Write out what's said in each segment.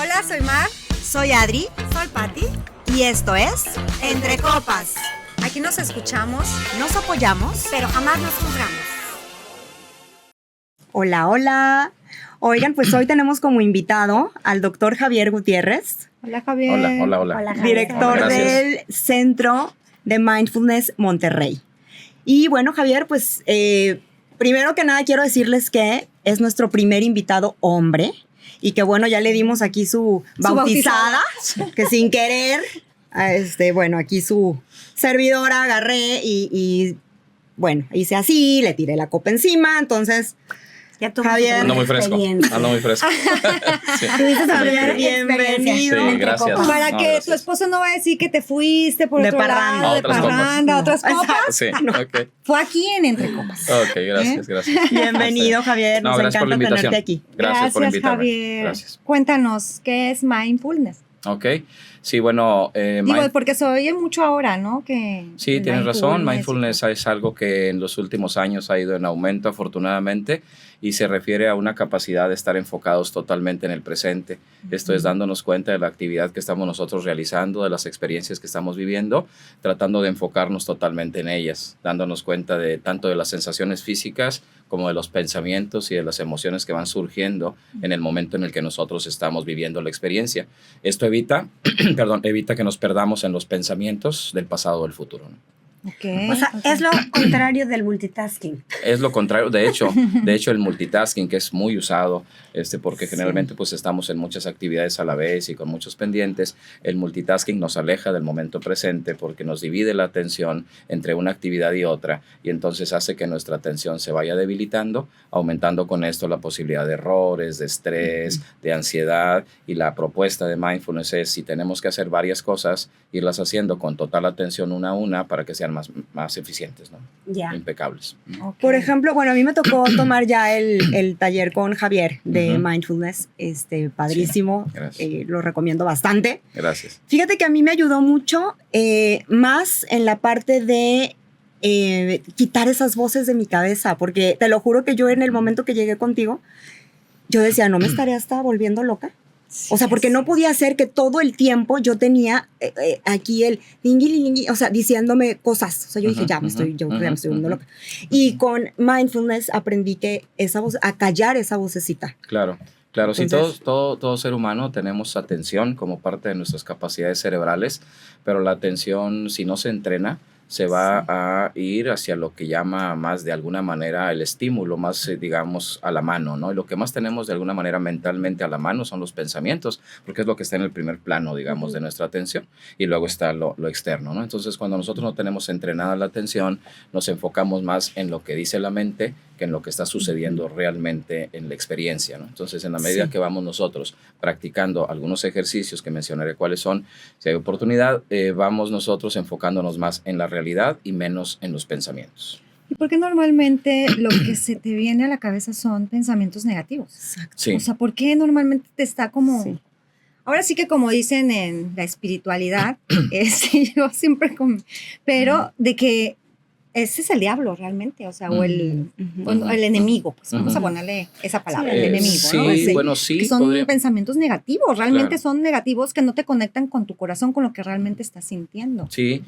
Hola, soy Mar. Soy Adri. Soy Patti. Y esto es Entre Copas. Aquí nos escuchamos, Nos apoyamos, pero jamás nos juzgamos. Hola, hola. Oigan, pues hoy tenemos como invitado al doctor Javier Gutiérrez. Hola, Javier. Hola. Javier. Director Hola, gracias. del Centro de Mindfulness Monterrey. Y bueno, Javier, pues primero que nada quiero decirles que es nuestro primer invitado hombre y que bueno, ya le dimos aquí su bautizada, que sin querer, bueno, aquí su servidora agarré y bueno, hice así, le tiré la copa encima, entonces... Ya tú Javier, Ando muy fresco. Sí. Tuviste tu primera Bienvenido. Sí, gracias. Para No, que gracias. tu esposo no va a decir que te fuiste por De otro parranda. lado, A de otras copas. parranda, a otras copas. Sí, ok. Fue aquí en Entre Copas. Ok, gracias. Bienvenido, Javier. No, Nos gracias por la encanta invitación. tenerte aquí. Gracias por invitarme. Javier. Gracias. Cuéntanos, ¿qué es mindfulness? Ok. Sí, bueno, Digo, porque se oye mucho ahora, ¿no? Que sí, el tienes razón. mindfulness Mindfulness es algo que en los últimos años ha ido en aumento, afortunadamente, y se refiere a una capacidad de estar enfocados totalmente en el presente. Esto es dándonos cuenta de la actividad que estamos nosotros realizando, de las experiencias que estamos viviendo, tratando de enfocarnos totalmente en ellas, dándonos cuenta de tanto de las sensaciones físicas como de los pensamientos y de las emociones que van surgiendo en el momento en el que nosotros estamos viviendo la experiencia. Esto evita que nos perdamos en los pensamientos del pasado o del futuro, ¿no? Okay. O sea, es lo contrario del multitasking. Es lo contrario, de hecho el multitasking, que es muy usado, porque generalmente pues estamos en muchas actividades a la vez y con muchos pendientes, el multitasking nos aleja del momento presente porque nos divide la atención entre una actividad y otra y entonces hace que nuestra atención se vaya debilitando, aumentando con esto la posibilidad de errores, de estrés, de ansiedad, y la propuesta de mindfulness es, si tenemos que hacer varias cosas, irlas haciendo con total atención una a una para que sean más eficientes, ¿no? Ya. Impecables. Okay. Por ejemplo, bueno, a mí me tocó tomar ya el taller con Javier de Ujú. Mindfulness, padrísimo, Sí, gracias. lo recomiendo bastante. Gracias. Fíjate que a mí me ayudó mucho, más en la parte de quitar esas voces de mi cabeza, porque te lo juro que yo en el momento que llegué contigo, yo decía, ¿no me estaré hasta volviendo loca? O sea, porque no podía ser que todo el tiempo yo tenía aquí el lingui, o sea, diciéndome cosas. O sea, yo dije, ya me estoy volviendo loca. Y con mindfulness aprendí que esa voz, a callar esa vocecita. Claro, sí, Entonces- todo ser humano tenemos atención como parte de nuestras capacidades cerebrales, pero la atención, si no se entrena, se va a ir hacia lo que llama más de alguna manera el estímulo, más digamos a la mano, ¿no? Y lo que más tenemos de alguna manera mentalmente a la mano son los pensamientos, porque es lo que está en el primer plano, digamos, de nuestra atención, y luego está lo externo, ¿no? Entonces, cuando nosotros no tenemos entrenada la atención, nos enfocamos más en lo que dice la mente que en lo que está sucediendo realmente en la experiencia, ¿no? Entonces, en la medida que vamos nosotros practicando algunos ejercicios que mencionaré cuáles son, si hay oportunidad, vamos nosotros enfocándonos más en la realidad y menos en los pensamientos. ¿Y por qué normalmente lo que se te viene a la cabeza son pensamientos negativos? Sí. O sea, ¿por qué normalmente te está como... Sí. Ahora sí que como dicen en la espiritualidad, yo siempre pero de que ese es el diablo realmente, o sea, o el enemigo, pues vamos a ponerle esa palabra, el enemigo, sí, ¿no? Ese, bueno, sí. que son podría- pensamientos negativos, realmente Claro. son negativos que no te conectan con tu corazón, con lo que realmente estás sintiendo. Sí,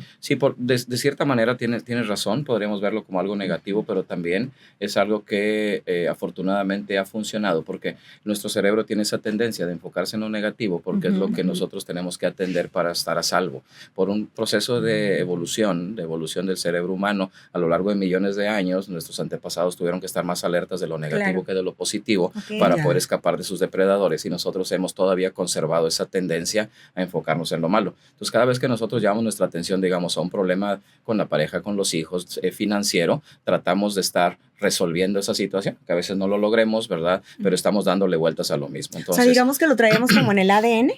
de cierta manera tienes razón, podríamos verlo como algo negativo, pero también es algo que afortunadamente ha funcionado, porque nuestro cerebro tiene esa tendencia de enfocarse en lo negativo, porque es lo que nosotros tenemos que atender para estar a salvo. Por un proceso de evolución del cerebro humano, a lo largo de millones de años, nuestros antepasados tuvieron que estar más alertas de lo negativo Claro. que de lo positivo Ok. para Ya. poder escapar de sus depredadores, y nosotros hemos todavía conservado esa tendencia a enfocarnos en lo malo. Entonces, cada vez que nosotros llevamos nuestra atención, digamos, a un problema con la pareja, con los hijos, financiero, tratamos de estar resolviendo esa situación, que a veces no lo logremos, ¿verdad? Pero estamos dándole vueltas a lo mismo. O Entonces, sea, digamos que lo traíamos como en el ADN.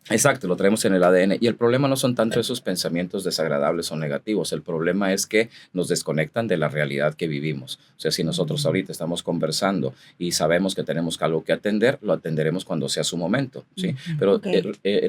exacto, lo traemos en el ADN, y el problema no son tanto esos pensamientos desagradables o negativos, el problema es que nos desconectan de la realidad que vivimos. O sea, si nosotros ahorita estamos conversando y sabemos que tenemos algo que atender, lo atenderemos cuando sea su momento, ¿sí? Pero Ok.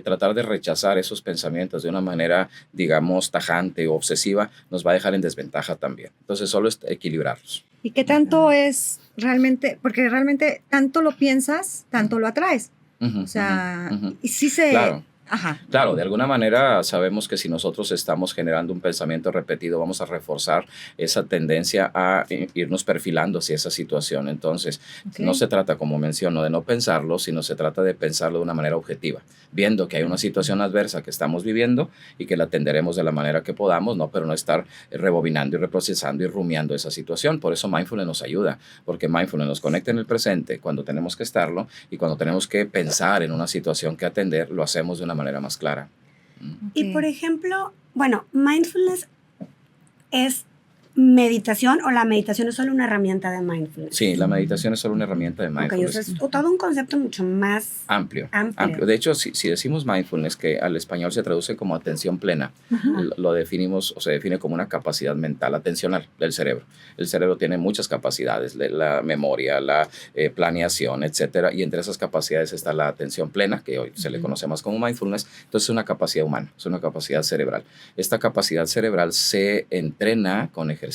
tratar de rechazar esos pensamientos de una manera, digamos, tajante o obsesiva, nos va a dejar en desventaja también. Entonces, solo es equilibrarlos. ¿Y qué tanto es realmente? Porque realmente tanto lo piensas, tanto lo atraes. Ujú, O sea, ujú, ujú. y sí se... Claro. Ajá. Claro, de alguna manera sabemos que si nosotros estamos generando un pensamiento repetido, vamos a reforzar esa tendencia a irnos perfilando hacia esa situación. Entonces, Ok. no se trata, como menciono, de no pensarlo, sino se trata de pensarlo de una manera objetiva, viendo que hay una situación adversa que estamos viviendo y que la atenderemos de la manera que podamos, ¿no? Pero no estar rebobinando y reprocesando y rumiando esa situación. Por eso mindfulness nos ayuda, porque mindfulness nos conecta en el presente cuando tenemos que estarlo y cuando tenemos que pensar en una situación que atender, lo hacemos de una manera más clara. Y por Ok. ejemplo, bueno, mindfulness es meditación o la meditación es solo una herramienta de mindfulness. Sí, la meditación es solo una herramienta de Ok, o mindfulness. sea, es todo un concepto mucho más Amplio, amplio. amplio. De hecho, si decimos mindfulness, que al español se traduce como atención plena, Ajá. lo definimos o se define como una capacidad mental, atencional del cerebro. El cerebro tiene muchas capacidades, la memoria, la planeación, etcétera, y entre esas capacidades está la atención plena, que hoy se le conoce más como mindfulness. Entonces, es una capacidad humana, es una capacidad cerebral. Esta capacidad cerebral se entrena con ejercicios,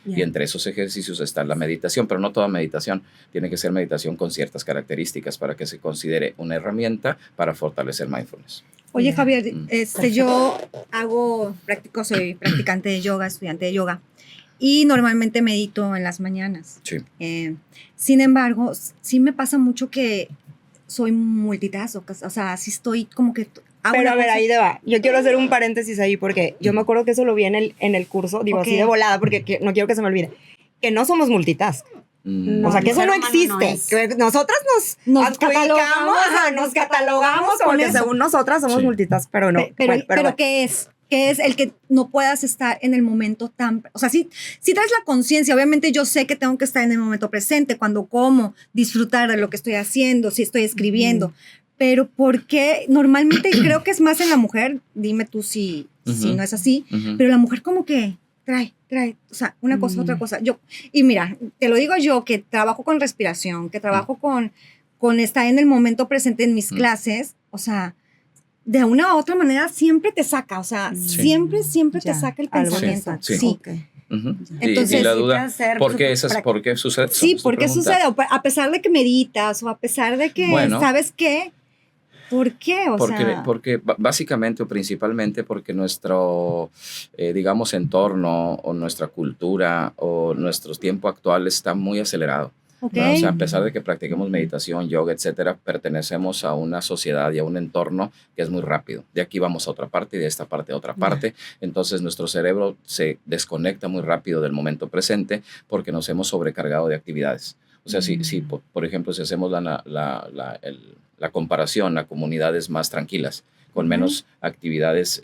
y Ya. entre esos ejercicios está la meditación, pero no toda meditación. Tiene que ser meditación con ciertas características para que se considere una herramienta para fortalecer mindfulness. Oye, Ya. Javier, Perfecto. yo soy practicante de yoga, estudiante de yoga, y normalmente medito en las mañanas. Sí. Sin embargo, sí me pasa mucho que soy multitask, o sea, sí estoy como que hago Pero una a ver, cosa- ahí te va. Yo quiero hacer un paréntesis ahí porque yo me acuerdo que eso lo vi en el curso, digo Ok. así de volada porque no quiero que se me olvide, que no somos multitask. Mm, O sea, que el eso ser no humano existe. no es. Que nosotras Nos adjudicamos, catalogamos, ajá, nos catalogamos como con que eso. según nosotras somos Sí. multitask, pero no. Pero bueno. ¿qué es? ¿Qué es el que no puedas estar en el momento tan... O sea, sí traes la conciencia, obviamente yo sé que tengo que estar en el momento presente, cuando como, disfrutar de lo que estoy haciendo, si estoy escribiendo, pero ¿por qué? Normalmente creo que es más en la mujer, dime tú si Ujú. no es así, ujú. pero la mujer como que trae, o sea, una cosa, otra cosa. Y mira, te lo digo yo que trabajo con respiración, que trabajo con estar en el momento presente en mis clases, o sea, de una u otra manera siempre te saca, o sea, Sí. siempre te Ya, saca el algo te pensamiento. saca. Sí. Sí. Ok. Ujú. Entonces, y la duda, necesitas ser ¿por qué, súper ¿por qué sucede? Sí, Su porque pregunta. sucede, a pesar de que meditas o a pesar de que, Bueno. ¿sabes qué? ¿Por qué? O sea, Porque básicamente o principalmente porque nuestro, digamos, entorno o nuestra cultura o nuestro tiempo actual está muy acelerado. ok, ¿Verdad? O sea, a pesar de que practiquemos meditación, yoga, etcétera, pertenecemos a una sociedad y a un entorno que es muy rápido. De aquí vamos a otra parte y de esta parte a otra parte. Entonces, nuestro cerebro se desconecta muy rápido del momento presente porque nos hemos sobrecargado de actividades. O sea, si por ejemplo, si hacemos la comparación a comunidades más tranquilas, con menos actividades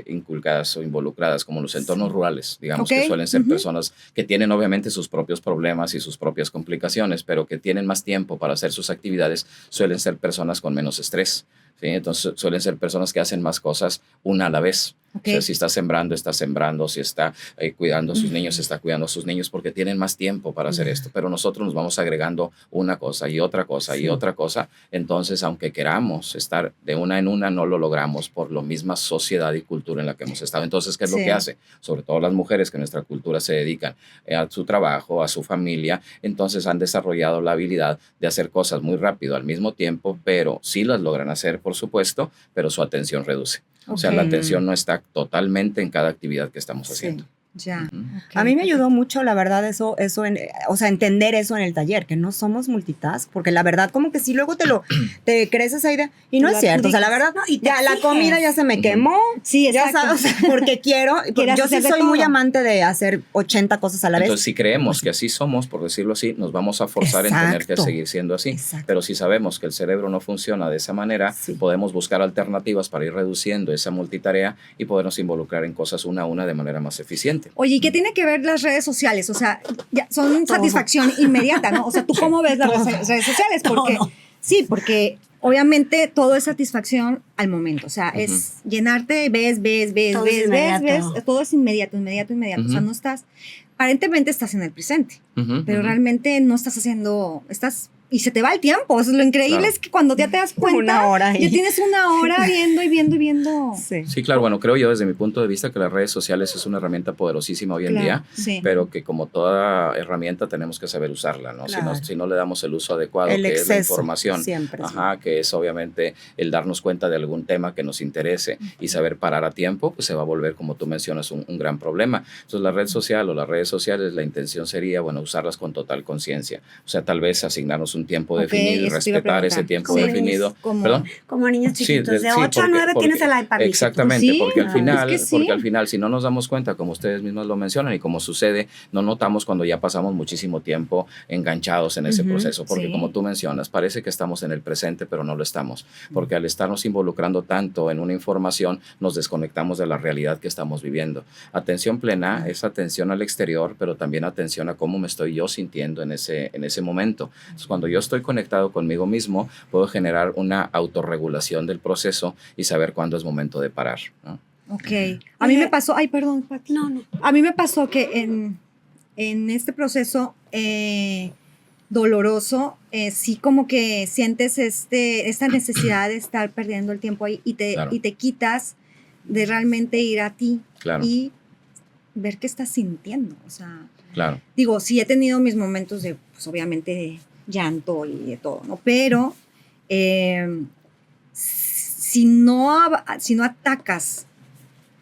inculcadas o involucradas, como los entornos rurales, digamos, Ok, que suelen ser ujú. personas que tienen obviamente sus propios problemas y sus propias complicaciones, pero que tienen más tiempo para hacer sus actividades, suelen ser personas con menos estrés. ¿Sí? Entonces suelen ser personas que hacen más cosas una a la vez. Ok. O sea, si está sembrando, si está cuidando a sus niños, está cuidando a sus niños porque tienen más tiempo para hacer esto. Pero nosotros nos vamos agregando una cosa y otra cosa y otra cosa. Entonces, aunque queramos estar de una en una, no lo logramos por la misma sociedad y cultura en la que hemos estado. Entonces, ¿qué es lo Sí. que hace? Sobre todo las mujeres que en nuestra cultura se dedican a su trabajo, a su familia, entonces han desarrollado la habilidad de hacer cosas muy rápido al mismo tiempo, pero sí las logran hacer, por supuesto, pero su atención reduce. O sea, la Ok. atención no está totalmente en cada actividad que estamos haciendo. ya. Ujú. ok, A mí me ayudó perfecto. mucho, la verdad, o sea, entender eso en el taller, que no somos multitask, porque la verdad como que sí luego te crees esa idea y no Te es lo cierto, o sea, la adjudicas. verdad, No, y te ya la exiges. comida ya se me Ujú. quemó, Sí, ya exacto. sabes, porque Quieres yo sí hacer de soy muy todo. amante de hacer 80 cosas a la vez. Entonces, si creemos que así somos, por decirlo así, nos vamos a forzar en tener que Exacto. seguir siendo así. Exacto. Pero si sabemos que el cerebro no funciona de esa manera, Sí. podemos buscar alternativas para ir reduciendo esa multitarea y podernos involucrar en cosas una a una de manera más eficiente. Oye, ¿y qué tiene que ver las redes sociales? O sea, ya son satisfacción inmediata, ¿no? O sea, ¿tú cómo ves las redes sociales? Porque, sí, porque obviamente todo es satisfacción al momento. O sea, es llenarte, ves, Todo es inmediato. todo es inmediato. O sea, Ujú. no estás, aparentemente estás en el presente, Ujú, pero ujú. realmente no estás haciendo, estás y se te va el tiempo. O sea, lo increíble es que cuando ya te das cuenta, Una hora ahí. ya tienes una hora viendo y viendo y viendo. Sí. Sí, claro, bueno, creo yo desde mi punto de vista que las redes sociales es una herramienta poderosísima hoy en Claro, día, sí. pero que como toda herramienta tenemos que saber usarla, ¿no? Claro. Si no le damos el uso adecuado, El que es la exceso, información, siempre, ajá, que es obviamente el darnos cuenta de algún tema que nos interese y saber parar a tiempo, pues se va a volver, como tú mencionas, un gran problema. Entonces, la red social o las redes sociales, la intención sería, bueno, usarlas con total conciencia. O sea, tal vez asignarnos un tiempo Ok, definido y eso te iba a respetar ese preguntar. tiempo Sí. definido. Como- ¿Perdón? Como niños Sí, chiquitos, de sí, 8 a 9 porque- tienes el iPad. mijito. Exactamente, Sí, porque al final, es que sí. porque al final, si no nos damos cuenta, como ustedes mismos lo mencionan y como sucede, no notamos cuando ya pasamos muchísimo tiempo enganchados en ese Ujú, proceso, porque sí. como tú mencionas, parece que estamos en el presente, pero no lo estamos, porque al estarnos involucrando tanto en una información, nos desconectamos de la realidad que estamos viviendo. Atención plena es atención al exterior, pero también atención a cómo me estoy yo sintiendo en ese momento. Entonces, cuando yo estoy conectado conmigo mismo, puedo generar una autorregulación del proceso y saber cuándo es momento de parar, ¿no? Ok. A mí Oye. me pasó, ay, perdón, Pati. No, no. A mí me pasó que en este proceso doloroso, sí como que sientes esta necesidad de estar perdiendo el tiempo ahí Claro. y te quitas de realmente ir a ti Claro. y ver qué estás sintiendo. O sea, Claro. digo, sí he tenido mis momentos de, pues obviamente, de llanto y de todo, ¿no? Pero si no atacas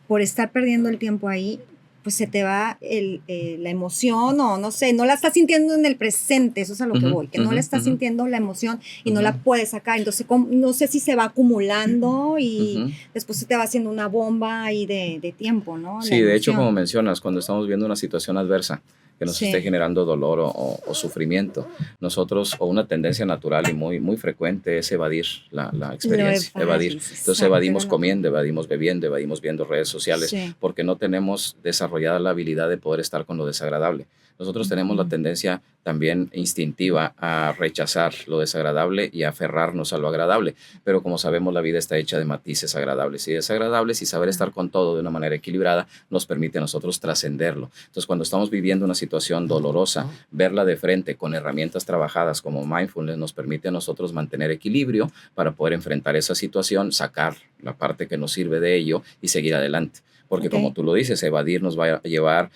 por estar perdiendo el tiempo ahí, pues se te va la emoción o no sé, no la estás sintiendo en el presente, eso es a lo que Ujú, voy, que no ujú, la estás ujú. sintiendo la emoción y no Ujú. la puedes sacar, entonces no sé si se va acumulando y Ujú. después se te va haciendo una bomba ahí de tiempo, ¿no? La Sí, de hecho, emoción. como mencionas, cuando estamos viendo una situación adversa que nos Sí. esté generando dolor o sufrimiento, nosotros, o una tendencia natural y muy frecuente es evadir la experiencia, Lo evadir. evades, Entonces exacto, evadimos era lo comiendo, evadimos bebiendo, evadimos viendo redes sociales, Sí. porque no tenemos desarrollada la habilidad de poder estar con lo desagradable. Nosotros tenemos la tendencia también instintiva a rechazar lo desagradable y a aferrarnos a lo agradable, pero como sabemos la vida está hecha de matices agradables y desagradables y saber estar con todo de una manera equilibrada nos permite a nosotros trascenderlo. Entonces cuando estamos viviendo una situación dolorosa, verla de frente con herramientas trabajadas como mindfulness nos permite a nosotros mantener equilibrio para poder enfrentar esa situación, sacar la parte que nos sirve de ello y seguir adelante. Porque Ok. como tú lo dices, evadir nos va a llevar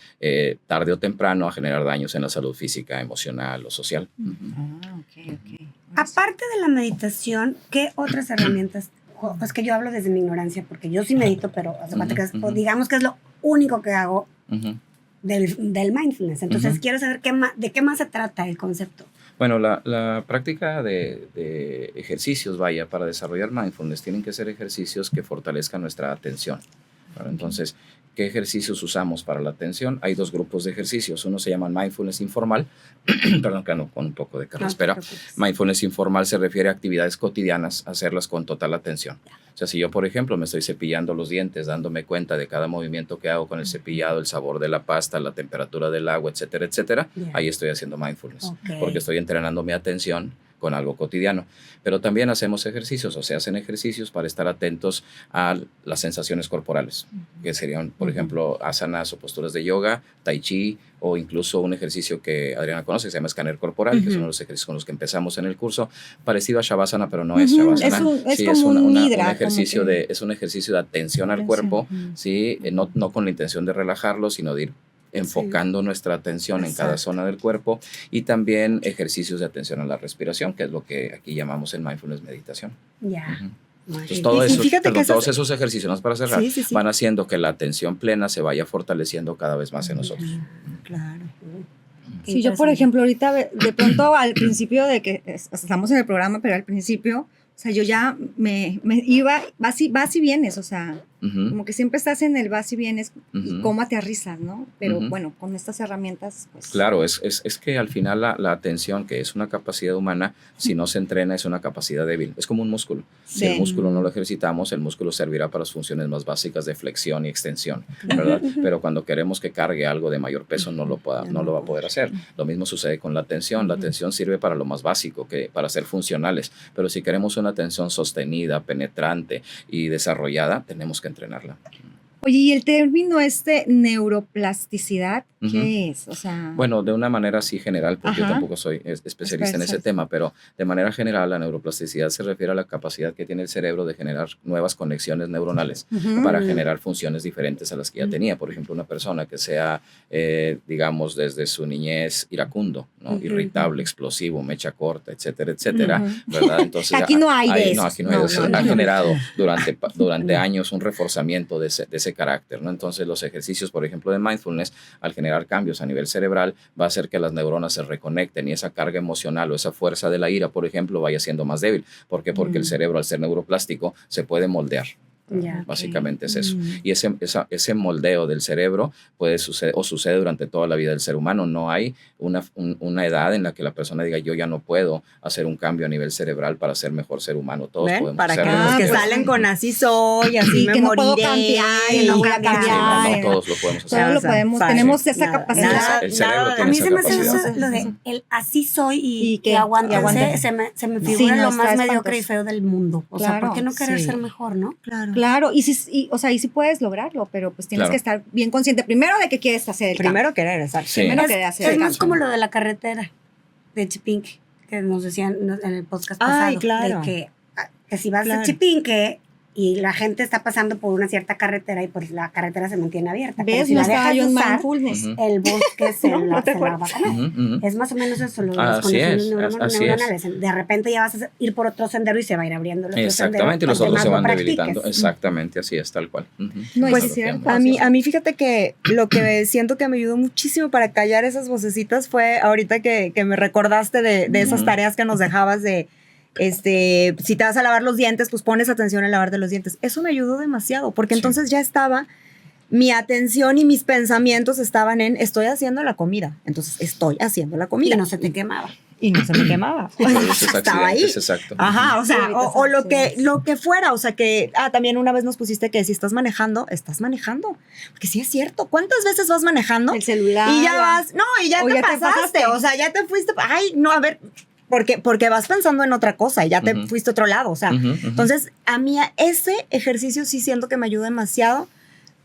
tarde o temprano a generar daños en la salud física, emocional o social. Ujú. Ah, ok. Aparte de la meditación, ¿qué otras herramientas? Pues que yo hablo desde mi ignorancia, porque yo sí medito, pero hace cuenta que Ujú. digamos que es lo único que hago Ujú. del mindfulness. Entonces, Ujú. quiero saber de qué más se trata el concepto. Bueno, la práctica de ejercicios, vaya, para desarrollar mindfulness, tienen que ser ejercicios que fortalezcan nuestra atención. ¿Vale? Entonces, ¿qué ejercicios usamos para la atención? Hay dos grupos de ejercicios. Uno se llama mindfulness informal, perdón, que ando con un poco de carraspera. No te preocupes. Mindfulness informal se refiere a actividades cotidianas, hacerlas con total atención. O sea, si yo, por ejemplo, me estoy cepillando los dientes, dándome cuenta de cada movimiento que hago con el cepillado, el sabor de la pasta, la temperatura del agua, etcétera, etcétera, Ya. ahí estoy haciendo mindfulness, Ok. porque estoy entrenando mi atención con algo cotidiano. Pero también hacemos ejercicios, o se hacen ejercicios para estar atentos a las sensaciones corporales, que serían, por ejemplo, asanas o posturas de yoga, tai chi, o incluso un ejercicio que Adriana conoce, que se llama escáner corporal, que es uno de los ejercicios con los que empezamos en el curso, parecido a Shavasana, pero no es Ujú, Shavasana. es Sí, como un nidra, un ejercicio como que- es un ejercicio de atención al Atención, cuerpo, ujú. ¿sí? No con la intención de relajarlo, sino de ir enfocando nuestra atención en cada Exacto. zona del cuerpo, y también ejercicios de atención a la respiración, que es lo que aquí llamamos el mindfulness meditación. Ya. Ujú. Muy Entonces, bien. todo Y eso, fíjate que perdón, esas- todos esos ejercicios, no es para cerrar, Sí, sí, sí. van haciendo que la atención plena se vaya fortaleciendo cada vez más en nosotros. Claro. Qué Sí, yo por interesante. ejemplo ahorita de pronto al principio de que estamos en el programa, pero al principio, o sea, yo ya me iba, vas y vienes, o sea, Ujú. como que siempre estás en el vas y vienes y Ujú. cómo aterrizas, ¿no? Pero Ujú. bueno, con estas herramientas, pues... Claro, es que al final la atención, que es una capacidad humana, si no se entrena es una capacidad débil. Es como un músculo. Si Sí. el músculo no lo ejercitamos, el músculo servirá para las funciones más básicas de flexión y extensión, ¿verdad? Pero cuando queremos que cargue algo de mayor peso, no lo va a poder hacer. Lo mismo sucede con la atención. La atención sirve para lo más básico, para ser funcionales. Pero si queremos una atención sostenida, penetrante y desarrollada, tenemos que entrenarla. Oye, ¿y el término neuroplasticidad, qué es? O sea, Bueno, de una manera así general, porque yo Ajá. tampoco soy especialista en ese Especialista. tema, pero de manera general la neuroplasticidad se refiere a la capacidad que tiene el cerebro de generar nuevas conexiones neuronales Ujú. para generar funciones diferentes a las que ya tenía. Por ejemplo, una persona que sea, digamos, desde su niñez iracundo, ¿no? Irritable, explosivo, mecha corta, etcétera, etcétera, Ujú. ¿verdad? Entonces, Aquí no hay de no, esos. aquí no hay de No, eso. no, Ha no. generado durante años un reforzamiento de ese carácter, ¿no? Entonces, los ejercicios, por ejemplo, de mindfulness, al generar cambios a nivel cerebral, va a hacer que las neuronas se reconecten y esa carga emocional o esa fuerza de la ira, por ejemplo, vaya siendo más débil. ¿Por qué? Porque el cerebro, al ser neuroplástico, se puede moldear. Ya. Básicamente es eso. Y ese moldeo del cerebro puede suceder o sucede durante toda la vida del ser humano. No hay una edad en la que la persona diga, yo ya no puedo hacer un cambio a nivel cerebral para ser mejor ser humano. Todos ¿Ven? podemos Para que hacerlo. los que pues, salen con así soy, así Sí, me que no puedo moriré. cambiar, que no voy a voy a cambiar. No, todos lo podemos hacer. Todo lo O sea, podemos, fácil. tenemos esa Nada, capacidad. nada, El cerebro nada. tiene A mí esa se me hace capacidad. eso, lo de el así soy Y y que- que aguántense, aguántense. se me Sí, figura no, lo está más mediocre y espantoso. feo del mundo. O sea, Claro, ¿por qué no querer sí. ser mejor, no? Claro. Claro, o sea, y sí puedes lograrlo, pero pues tienes Claro. que estar bien consciente primero de que quieres hacer el cambio. Primero querer, exacto. Sí. Primero Es, querer hacer es el más cambio. como lo de la carretera de Chipinque, que nos decían en el podcast Ay, pasado. claro. De que si vas Claro. a Chipinque y la gente está pasando por una cierta carretera y pues la carretera se mantiene abierta. Pero ¿Ves? si No la estaba dejas yo de en usar, mindfulness. Ujú. el bosque se, No, la, no te se la va a acuerdas. comer. Ujú, ujú. Es más o menos eso, lo de las Así conexiones es, así neuronales. De repente ya vas a ir por otro sendero y se va a ir abriendo el otro Exactamente, y los sendero. otros se van entre más lo debilitando. practiques. Exactamente, así es, tal cual. Ujú. No, Eso es lo que cierto. amo. A mí fíjate que lo que siento que me ayudó muchísimo para callar esas vocecitas fue ahorita que me recordaste de esas Ujú. tareas que nos dejabas de, si te vas a lavar los dientes, pues pones atención en lavarte los dientes. Eso me ayudó demasiado, porque Sí. entonces ya estaba, mi atención y mis pensamientos estaban en, estoy haciendo la comida. Entonces, estoy haciendo la comida. Y no se te quemaba. Y no se me quemaba. Esos Estaba ahí. accidentes, exacto. Ajá, o sea, Sí, ahorita o son accidentes. lo que fuera, o sea, que, también una vez nos pusiste que si estás manejando. Porque sí es cierto, ¿cuántas veces vas manejando? El celular. Y ya vas, no, y ya O te ya te pasaste, pasaste. o sea, ya te fuiste, ay, no, a ver, porque vas pensando en otra cosa y ya te Ujú. fuiste a otro lado, o sea, Ujú, ujú. entonces a mí ese ejercicio sí siento que me ayuda demasiado.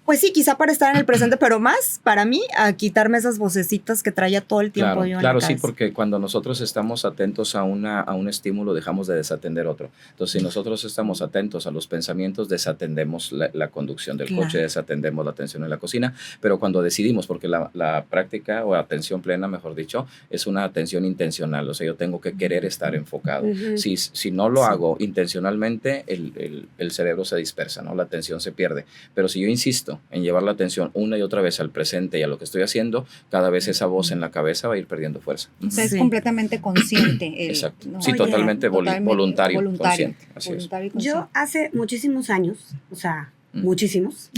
Pues sí, quizá para estar en el presente, pero más para mí a quitarme esas vocecitas que traía todo el tiempo Claro, yo en claro, la sí, cabeza. porque cuando nosotros estamos atentos a un estímulo, dejamos de desatender otro. Entonces, si nosotros estamos atentos a los pensamientos, desatendemos la conducción del Claro. coche, desatendemos la atención en la cocina, pero cuando decidimos, porque la práctica o atención plena, mejor dicho, es una atención intencional, o sea, yo tengo que querer estar enfocado. Ujú. Si no lo hago intencionalmente, el cerebro se dispersa, ¿no? La atención se pierde. Pero si yo insisto en llevar la atención una y otra vez al presente y a lo que estoy haciendo, cada vez esa voz en la cabeza va a ir perdiendo fuerza. O sea, es Sí. completamente consciente. Exacto. ¿no? Sí, Oye, totalmente voluntario, consciente. Así es. Voluntario y consciente. Yo hace muchísimos años, o sea, Mm. muchísimos,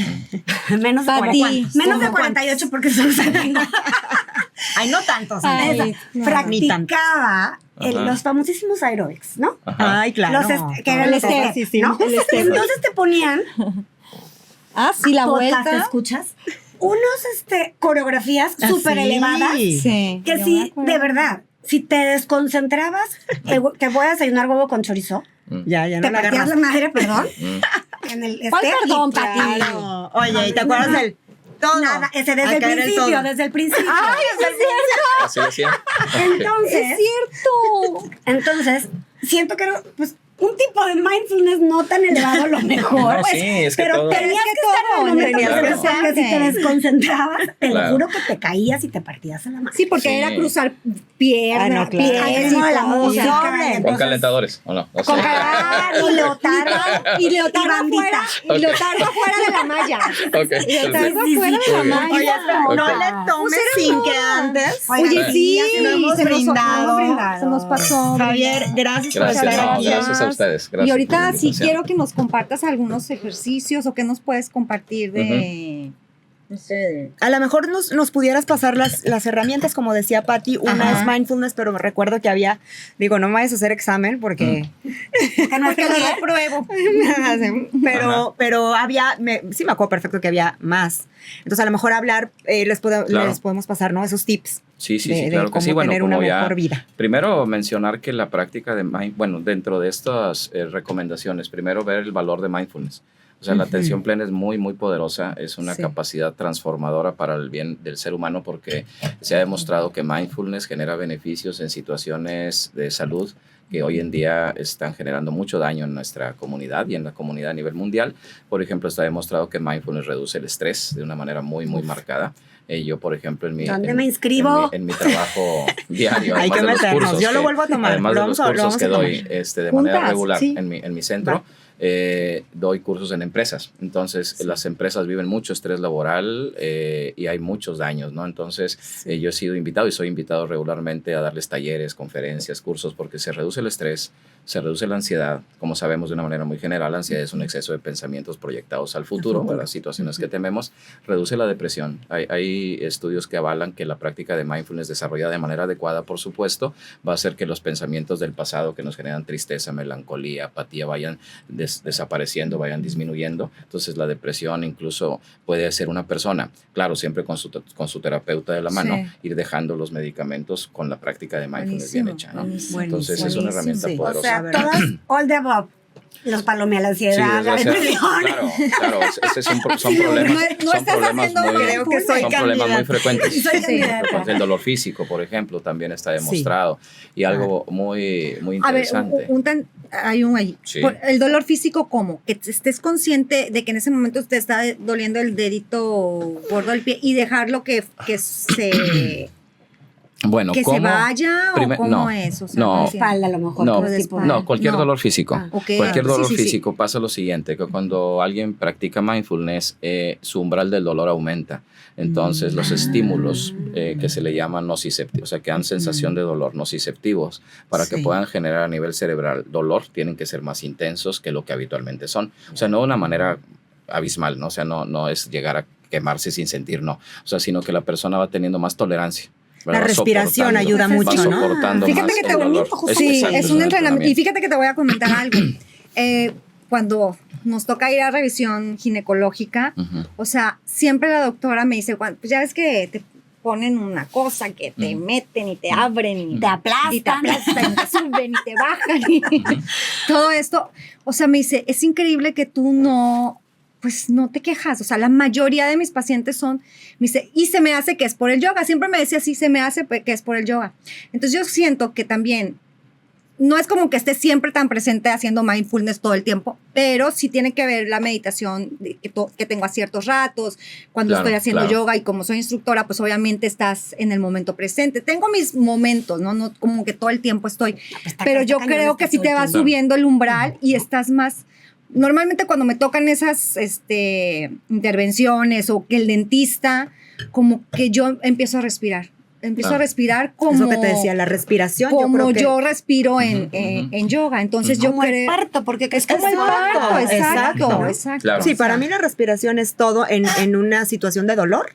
menos de, Pati, 40, menos de ¿cómo 48 porque solo tengo. Ay, no tantos. Ay, no. Practicaba Ajá. los famosísimos aerobics, ¿no? Ajá. Ay, claro. Que eran los Todo. step, ¿no? El step. Entonces te ponían Ah, sí, la podcast, vuelta. ¿escuchas? Unos coreografías súper elevadas Sí. que yo sí, me acuerdo. de verdad, si te desconcentrabas, que voy a desayunar huevo con chorizo, Ya no te la partías agarras. la madre, perdón, Mm. en el ¿Cuál step y perdón, claro. Pati? Claro. Oye, ¿y te acuerdas del todo? Nada, ese desde el Acá era principio, todo. desde el principio. Ay, Así decía. Entonces, es cierto. entonces, siento que era, pues, un tipo de mindfulness no tan elevado a lo mejor, No, pues, sí, es que pero todo. tenías Es que que estar en todo, el momento tenías que presente, porque si te estar. desconcentrabas, te lo Claro. juro que te caías y te partías a la mano. Sí, porque Sí. era cruzar piernas, Ah, no, claro. pies Al y ritmo de la todo, música, o sea, doble. Con entonces, calentadores, ¿o no? O sea, con y leotardo. y leotardo Y bandita. afuera, y leotardo afuera de la malla. ok, Y leotardo perfecto. afuera de la Muy bien. malla. Oye, espera, no Ok. le tomes Pues era sin que moda. antes. Oye, sí, no hemos se nos- brindado. se nos pasó. Javier, gracias por Gracias, estar no, aquí. gracias a ustedes. Gracias Y por ahorita la sí invitación. quiero que nos compartas algunos ejercicios o que nos puedes compartir de... No sé. A lo mejor nos pudieras pasar las herramientas, como decía Patti. Una Ajá. es mindfulness, pero me recuerdo que había, digo, no me vayas a hacer examen porque Que no es que Porque lo leer. repruebo. pero había, sí me acuerdo perfecto que había más. Entonces a lo mejor hablar, les podemos pasar, ¿no? Esos tips Sí, sí, de, sí, de claro que cómo sí. Bueno, tener una como ya mejor vida. primero mencionar que la práctica de bueno, dentro de estas recomendaciones, primero ver el valor de mindfulness. O sea, la atención plena es muy, muy poderosa, es una Sí. capacidad transformadora para el bien del ser humano porque se ha demostrado que mindfulness genera beneficios en situaciones de salud que hoy en día están generando mucho daño en nuestra comunidad y en la comunidad a nivel mundial. Por ejemplo, está demostrado que mindfulness reduce el estrés de una manera muy, muy marcada. Yo, por ejemplo, ¿Dónde me inscribo? En mi trabajo diario, Hay además que de los meternos. cursos Yo lo vuelvo a tomar. además Lo de los vamos a- lo cursos vamos que a tomar. doy de manera Juntas, regular sí. en mi centro, doy cursos en empresas. Entonces, las empresas viven mucho estrés laboral y hay muchos daños, ¿no? Entonces, yo he sido invitado y soy invitado regularmente a darles talleres, conferencias, cursos, porque se reduce el estrés, se reduce la ansiedad. Como sabemos de una manera muy general, la ansiedad es un exceso de pensamientos proyectados al futuro, a las situaciones que tememos. Reduce la depresión. Hay estudios que avalan que la práctica de mindfulness desarrollada de manera adecuada, por supuesto, va a hacer que los pensamientos del pasado que nos generan tristeza, melancolía, apatía, vayan desapareciendo, vayan disminuyendo. Entonces, la depresión incluso puede ser una persona, claro, siempre con su terapeuta de la mano, ir dejando los medicamentos con la práctica de mindfulness bien hecha, ¿no? Buenísimo. Entonces, es una herramienta Sí. O poderosa. sea, verdad. todas, all the above. Los palomeas, la Sí, ansiedad, la depresión. claro, ese son Sí, problemas, no son estás problemas haciendo muy, Creo que soy son problemas muy candidata. frecuentes. Soy candidata. El dolor físico, por ejemplo, también está demostrado. Y algo muy, muy A ver, interesante. hay un ahí. Sí. El dolor físico, ¿cómo? Que estés consciente de que en ese momento te está doliendo el dedito gordo del pie y dejarlo que se Bueno, que se ¿cómo? vaya o cómo No, es. O sea, no. ¿cómo decir? Espalda a lo mejor. No, todo tipo de- no, cualquier No. dolor físico. Ah. Ok. Cualquier dolor Sí, sí, sí. físico pasa lo siguiente, que cuando alguien practica mindfulness, su umbral del dolor aumenta. Entonces, los estímulos que se le llaman nociceptivos, o sea, que dan sensación de dolor, nociceptivos, para que Sí. puedan generar a nivel cerebral dolor, tienen que ser más intensos que lo que habitualmente son. O sea, no de una manera abismal, ¿no? O sea, no es llegar a quemarse sin sentir, no. O sea, sino que la persona va teniendo más tolerancia. La respiración Soportando, ayuda va mucho, ¿no? soportando Fíjate más que el te dolor. Sí, exacto, es un entrenamiento. Y fíjate que te voy a comentar algo. Cuando nos toca ir a revisión ginecológica, Ujú. o sea, siempre la doctora me dice, pues ya ves que te ponen una cosa, que te meten y te abren y Te aplastan. y te aplastan, y te suben y te bajan y todo esto. O sea, me dice, es increíble que tú pues no te quejas. O sea, la mayoría de mis pacientes me dice, y se me hace que es por el yoga. Siempre me decía así, se me hace que es por el yoga. Entonces yo siento que también no es como que esté siempre tan presente haciendo mindfulness todo el tiempo, pero sí tiene que ver la meditación que tengo a ciertos ratos, cuando Claro, estoy haciendo claro. yoga y como soy instructora, pues obviamente estás en el momento presente. Tengo mis momentos, no como que todo el tiempo estoy, pero yo creo que sí te va subiendo el umbral y estás más. Normalmente cuando me tocan esas intervenciones o que el dentista, como que yo empiezo a respirar. Empiezo a respirar como... Eso que te decía, la respiración. Como yo creo que yo respiro Ujú, en yoga. Entonces yo Como el creo... parto, porque Es como el parto, exacto. Claro. Sí, para mí la respiración es todo en una situación de dolor.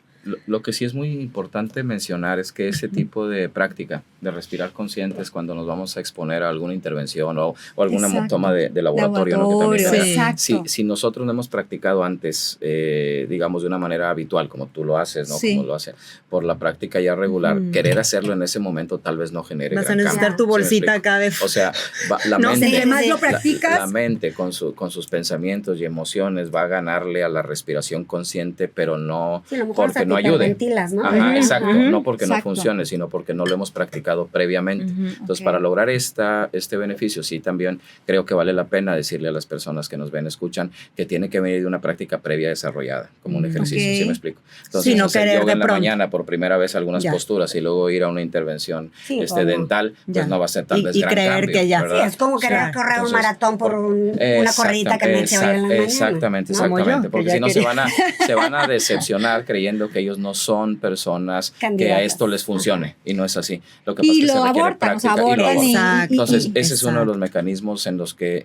Lo que sí es muy importante mencionar es que ese tipo de práctica de respirar conscientes cuando nos vamos a exponer a alguna intervención o alguna Exacto. toma de laboratorio, ¿no? Que también Laboratorio, genera- exacto. si nosotros no hemos practicado antes, digamos, de una manera habitual, como tú lo haces, ¿no? Sí. Como lo hace por la práctica ya regular, querer hacerlo en ese momento tal vez no genere Vas a gran necesitar cambio. tu bolsita ¿Sí me explico? cada vez. O sea, la No, mente... Entre más lo La practicas, mente con sus pensamientos y emociones va a ganarle a la respiración consciente, pero no Sí, a lo mejor porque hasta no te ayude. hiperventilas, ¿no? Ajá, exacto, Ujú. no porque Exacto. no funcione, sino porque no lo hemos practicado previamente. Entonces, Ok. para lograr este beneficio, sí, también creo que vale la pena decirle a las personas que nos ven, escuchan, que tiene que venir de una práctica previa desarrollada, como un ejercicio, Ok. ¿sí me explico? Entonces, Sí, no hacer querer yoga de en la pronto. mañana por primera vez algunas Ya. posturas y luego ir a una intervención Sí, ¿cómo? dental, pues Ya. no va a ser tal vez Y gran creer cambio, que ya. Sí, ¿verdad? es como querer Claro. correr un Entonces, maratón por una corridita que me eché hoy en la mañana. Exactamente, ¿no? Como yo, exactamente. que Porque ya si no quería. se van a decepcionar creyendo que ellos no son personas que a Candidatas. esto les funcione. Y no es así. Lo que pasa Y es que lo se requiere abortan, o sea, práctica y lo abortan abortan. Exacto. Entonces, ese es uno de Exacto. los mecanismos en los que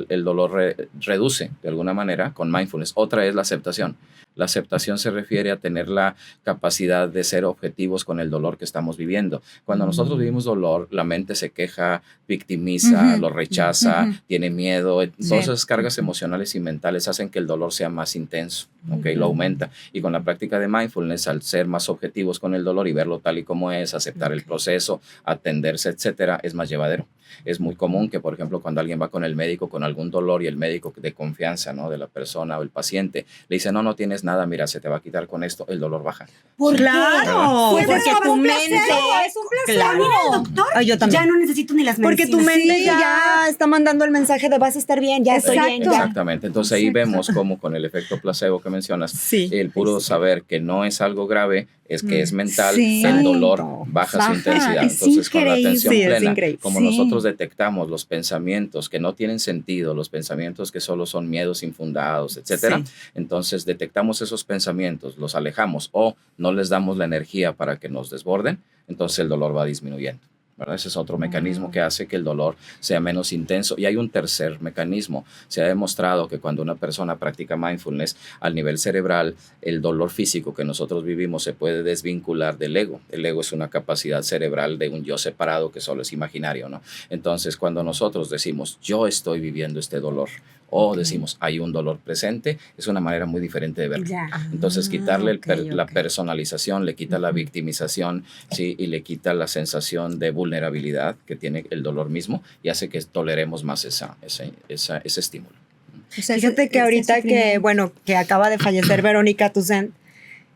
el dolor reduce de alguna manera con mindfulness. Otra es la aceptación. La aceptación se refiere a tener la capacidad de ser objetivos con el dolor que estamos viviendo. Cuando nosotros vivimos dolor, la mente se queja, victimiza, Ujú. lo rechaza, Ujú. tiene miedo. Sí. Todas esas cargas emocionales y mentales hacen que el dolor sea más intenso, ¿ok? Lo aumenta. Y con la práctica de mindfulness, al ser más objetivos con el dolor y verlo tal y como es, aceptar el proceso, atenderse, etcétera, es más llevadero. Es muy común que, por ejemplo, cuando alguien va con el médico con algún dolor y el médico de confianza, ¿no?, de la persona o el paciente le dice, no tienes nada, mira, se te va a quitar con esto, el dolor baja. Claro, Pues porque es tu un mente... es un placer. Claro. Mira, el doctor, Ay, yo también. ya no necesito ni las Porque medicinas. tu mente Sí, ya está mandando el mensaje de vas a estar bien, ya estoy bien. Exacto. Ya. Exactamente. Entonces ahí vemos cómo con el efecto placebo que mencionas, Sí. el puro saber que no es algo grave, es que es mental, Sí. el dolor baja Baja, su intensidad. es Entonces con la increíble. atención Sí, es plena, increíble. como Sí. nosotros detectamos los pensamientos que no tienen sentido, los pensamientos que solo son miedos infundados, etcétera, Sí. entonces detectamos esos pensamientos, los alejamos o no les damos la energía para que nos desborden, entonces el dolor va disminuyendo, ¿verdad? Ese es otro mecanismo que hace que el dolor sea menos intenso. Y hay un tercer mecanismo. Se ha demostrado que cuando una persona practica mindfulness, al nivel cerebral, el dolor físico que nosotros vivimos se puede desvincular del ego. El ego es una capacidad cerebral de un yo separado que solo es imaginario, ¿no? Entonces, cuando nosotros decimos, yo estoy viviendo este dolor, o decimos, hay un dolor presente, es una manera muy diferente de verlo. Ya. Entonces, quitarle la ok. personalización, le quita la victimización, ¿sí? Y le quita la sensación de vulnerabilidad que tiene el dolor mismo y hace que toleremos más ese estímulo. O sea, Fíjate que ese ahorita que, sufrimiento. bueno, que acaba de fallecer Verónica Toussaint,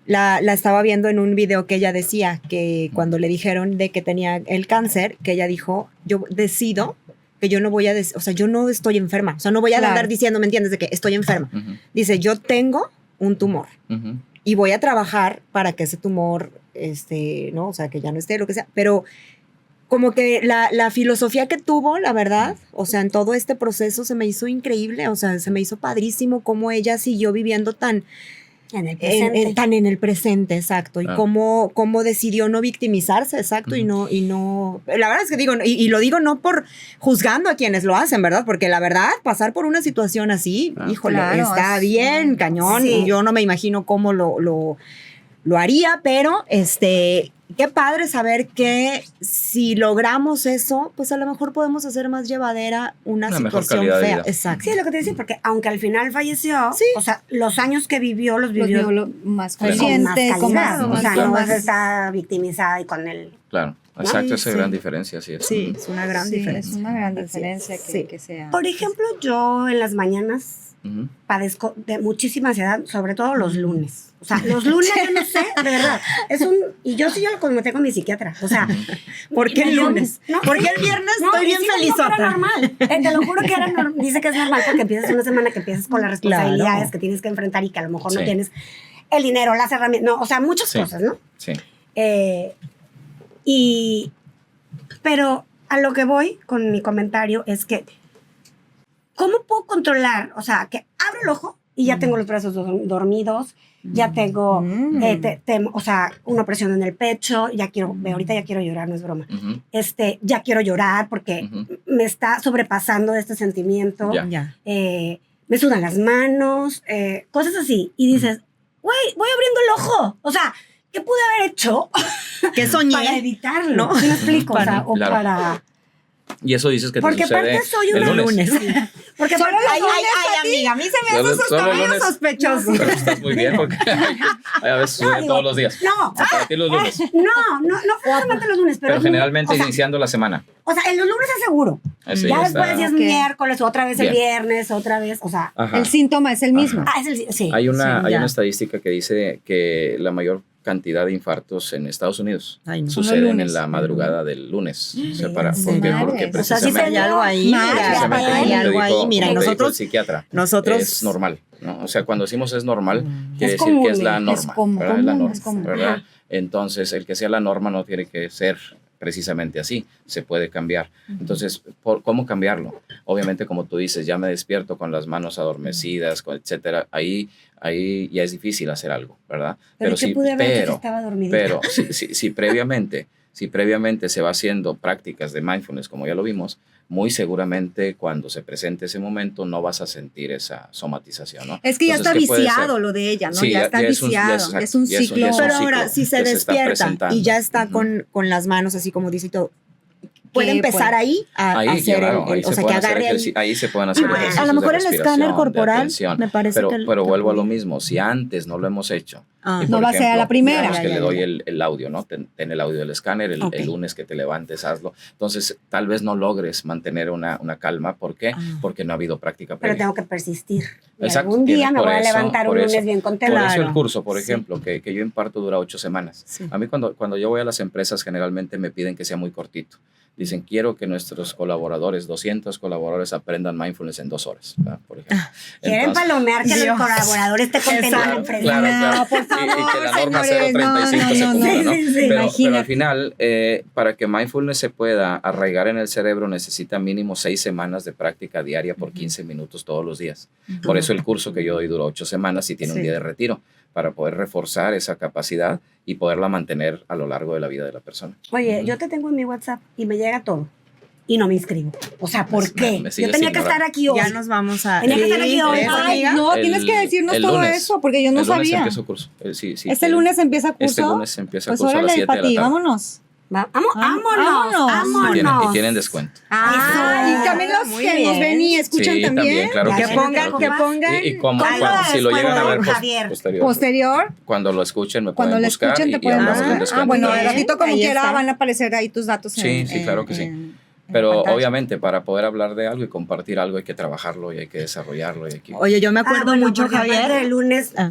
la estaba viendo en un video que ella decía que cuando le dijeron de que tenía el cáncer, que ella dijo, yo decido que yo no voy a, o sea, yo no estoy enferma, o sea, no voy a Claro. andar diciendo, ¿me entiendes? De que estoy enferma. Ujú, Dice, yo tengo un tumor ujú. y voy a trabajar para que ese tumor, ¿no? O sea, que ya no esté, lo que sea, pero como que la filosofía que tuvo, la verdad, o sea, en todo este proceso se me hizo increíble, o sea, se me hizo padrísimo cómo ella siguió viviendo tan En el presente. tan en el presente, exacto, y Claro. cómo decidió no victimizarse, exacto, y no, la verdad es que digo, y lo digo no por juzgando a quienes lo hacen, ¿verdad? Porque la verdad, pasar por una situación así, Claro. híjole, Claro, está es- bien, cañón, Sí. y yo no me imagino cómo lo haría, pero qué padre saber que si logramos eso, pues a lo mejor podemos hacer más llevadera una Una mejor situación calidad de fea. vida. Exacto. Sí, es lo que te decía, porque aunque al final falleció, Sí. o sea, los años que vivió, los Los vivió vio lo más con más consciente, con calidad. más, O sea, claro. no más- está victimizada y con él. Claro, exacto, esa sí. gran diferencia, así es. Sí, es una gran Sí, diferencia. es una gran Así es. diferencia Sí. que sea. Por ejemplo, yo en las mañanas Ujú. padezco de muchísima ansiedad, sobre todo los lunes. O sea, los lunes yo no sé, de verdad. Y yo sí ya lo comenté con mi psiquiatra. O sea, ¿Por qué el yo- lunes? no, Porque el viernes no, estoy y bien sí me dijo que felizota. era normal. Te lo juro que era normal. Dice que es normal porque empiezas una semana que empiezas con las responsabilidades Claro. que tienes que enfrentar y que a lo mejor no Sí. tienes el dinero, las herramientas, no, o sea, muchas Sí. cosas, ¿no? Sí. Pero a lo que voy con mi comentario es que, ¿cómo puedo controlar? O sea, que abro el ojo y ya tengo los brazos dormidos, ya tengo, o sea, una presión en el pecho, ya quiero, ahorita ya quiero llorar, no es broma. Ujú. Ya quiero llorar porque Ujú. me está sobrepasando este sentimiento. Ya. Ya. Me sudan las manos, cosas así. Y dices, güey, voy abriendo el ojo. O sea, ¿qué pude haber hecho ¿Qué soñé? para evitarlo? ¿No? ¿Sí me explico? O sea, o Claro. para... Y eso dices que te Porque sucede aparte soy el una lunes. Porque Solo aparte los Ay, lunes ay, a ti. amiga, a mí se me Solo- hace hasta solo medio lunes. sospechoso. Pero estás muy bien porque hay a veces sucede digo, todos los días. No, Para ti los lunes. no solamente los lunes, pero... Pero generalmente o sea, iniciando la semana. o sea, en los lunes es seguro. Ese Ya ya después está. ya es Ok. miércoles, otra vez el Bien. viernes, otra vez, o sea... Ajá. El síntoma es el mismo. es el... Sí. Hay una Sí, ya. estadística que dice que la mayor cantidad de infartos en Estados Unidos Ay, no. suceden lunes. en la madrugada del lunes. O sea, ¿En ¿por qué? serio? Porque O sea, sí precisamente, hay algo ahí. Madre, mira, precisamente hay como te algo ahí. dijo, Mira, como te dijo el nosotros, psiquiatra, nosotros es normal, ¿no? O sea, cuando decimos es normal, quiere Es decir que es común, la es norma, común, ¿verdad? Es la norma, es común. ¿verdad? Ajá. Entonces, el que sea la norma no tiene que ser precisamente así, se puede cambiar. Entonces, ¿cómo cambiarlo? Obviamente, como tú dices, ya me despierto con las manos adormecidas, etcétera, ahí ya es difícil hacer algo, ¿verdad? Pero ¿qué sí, pude haber hecho si estaba dormidita? pero si previamente se va haciendo prácticas de mindfulness, como ya lo vimos, muy seguramente cuando se presente ese momento no vas a sentir esa somatización, ¿no? Es que ya Entonces, está ¿qué puede viciado ser? lo de ella, ¿no? Sí, ya ya- está ya es un- ya viciado. es- Es un ya es un- ciclo. ya es un Pero ciclo ahora, si se que se está despierta presentando. y ya está Ujú. con las manos así como dice y todo, puede empezar ahí a Ahí, hacer claro, ahí o se sea, que pueden hacer agarre ahí se pueden hacer ejercicios a lo mejor de el respiración, escáner de corporal, atención. me parece pero que vuelvo a lo podría. mismo, si antes no lo hemos hecho, y No por va a ser a ejemplo, la primera. digamos que Ya, le ya, doy ya. el audio, ¿no? Ten el audio del escáner, Ok. el lunes que te levantes, hazlo. Entonces, tal vez no logres mantener una calma. ¿Por qué? Porque no ha habido práctica Pero previa. tengo que persistir. Y Exacto, algún día me por voy a eso- levantar un por eso- lunes bien contento. Por eso el Claro. curso, por Sí. ejemplo, que yo imparto dura 8 semanas. Sí. A mí cuando yo voy a las empresas generalmente me piden que sea muy cortito. Dicen, quiero que nuestros colaboradores, 200 colaboradores, aprendan mindfulness en 2 horas, ¿verdad? Por ejemplo. Quieren Entonces, palomear que los Dios. colaboradores te contengan Claro, en frente. claro. No, por Y favor, que la norma señores, 0.35 se no, cumpla, ¿no? Sí, sí, sí. Pero Imagínate. al final, para que mindfulness se pueda arraigar en el cerebro, necesita mínimo 6 semanas de práctica diaria por 15 minutos todos los días. Por eso el curso que yo doy dura 8 semanas y tiene un Sí. día de retiro, para poder reforzar esa capacidad y poderla mantener a lo largo de la vida de la persona. Oye, yo te tengo en mi WhatsApp y me llega todo. Y no me inscribo. O sea, ¿por Me qué? sigues Yo tenía que ignorando. estar aquí hoy. Ya nos vamos a Tenía que estar aquí hoy. eso, Ay, amiga. no, tienes que decirnos el todo lunes. eso, porque yo no El lunes sabía. empieza el curso. Sí, Este lunes empieza curso. Este lunes empieza Pues curso a las órale, 7 de la Pati, tarde. vámonos. Vámonos, vámonos. vámonos. Y tienen descuento. Ah, y también los muy que bien. nos ven y escuchan Sí, también, claro Ya que Que sí, pongan, claro que sí. pongan. Y como ¿Cuándo si lo llegan a ver descuento, Javier? posterior. cuando lo escuchen me Cuando pueden lo buscar escuchen te pueden hablamos de un buscar. descuento. Bueno, al Bien, ratito como ahí quiera está. van a aparecer ahí tus datos. Sí, sí, claro que sí. Pero obviamente para poder hablar de algo y compartir algo hay que trabajarlo y hay que desarrollarlo. Y hay que... Oye, yo me acuerdo mucho, porque aparte Javier. el lunes Ah.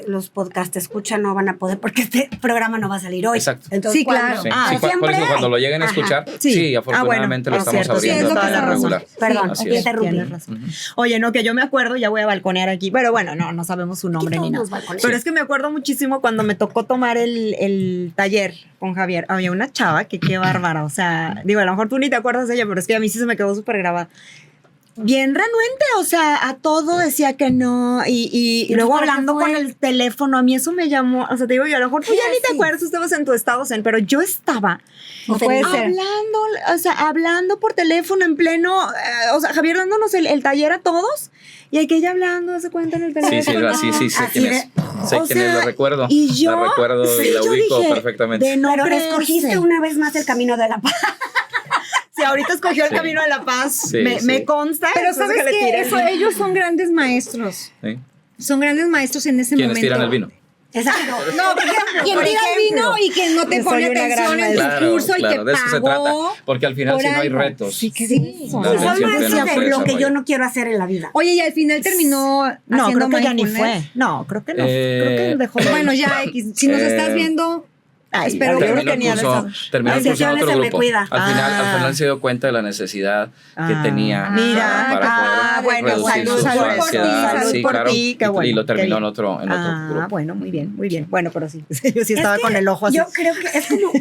los podcast escuchan no van a poder porque este programa no va a salir hoy. Exacto. Entonces, Sí, claro. Sí, Ah, sí, por siempre eso cuando hay. lo lleguen a Ajá. escuchar, Sí. sí, afortunadamente bueno, lo estamos cierto, sí, abriendo es lo que de manera estamos- regular. Perdón, Así te es. interrumpí. Tienes razón. Ujú. Oye, no, que yo me acuerdo, ya voy a balconear aquí, pero bueno, no sabemos su nombre Aquí ni todos nada. nos balconeamos. Pero es que me acuerdo muchísimo cuando me tocó tomar el taller con Javier. Había una chava que qué bárbara, o sea, digo, a lo mejor tú ni te acuerdas de ella, pero es que a mí sí se me quedó súper grabada. Bien renuente, o sea, a todo decía que no, y ¿Y luego para qué hablando fue? con el teléfono, a mí eso me llamó, o sea, te digo, yo a lo mejor tú Sí, ya ni te sí. acuerdas, tú estabas en tu estado zen, pero yo estaba No puede ser. hablando, o sea, hablando por teléfono en pleno, o sea, Javier dándonos el taller a todos y aquella hablando, se cuenta en el teléfono. Sí, sé Así quién es. Sé o quién es, sea, lo recuerdo. y yo- La recuerdo sí, y la yo ubico dije, perfectamente. de no Pero creerse. escogiste una vez más el camino de la paz. Si ahorita escogió el Sí. camino de la paz, Sí, me sí. consta. Pero entonces sabes le que tiré. eso, ellos son grandes maestros. ¿Sí? Son grandes maestros en ese ¿Quiénes momento. tiran el vino? Exacto. No, por ejemplo, quien Por tira el ejemplo, vino y que no te yo pone soy una gran atención en tu maestra. curso y claro, que de eso se trata. pagó. Porque al final, por si no hay algo. retos, Sí, ¿qué Sí. es eso? La Son atención plena maestros no de se lo que desarrolla. yo no quiero hacer en la vida. Oye, y al final terminó No, haciendo creo que ya ni mindfulness. fue. No, creo que no. Eh, Creo que dejó de- Bueno, ya, X. Si nos estás viendo, Ay, espero yo que creo Terminó que el ni ha de curso, saber. terminó el Ay, curso en sesiones otro se me grupo. cuida. Al final se dio cuenta de la necesidad que tenía Mira, para poder bueno, reducir salud, su salud por ti, ansiedad. salud Sí, por claro. ti, qué bueno. Y lo terminó qué en bien. otro grupo. Bueno, muy bien, muy bien. Bueno, pero sí, yo sí estaba Es con que el ojo así. Yo creo que es como,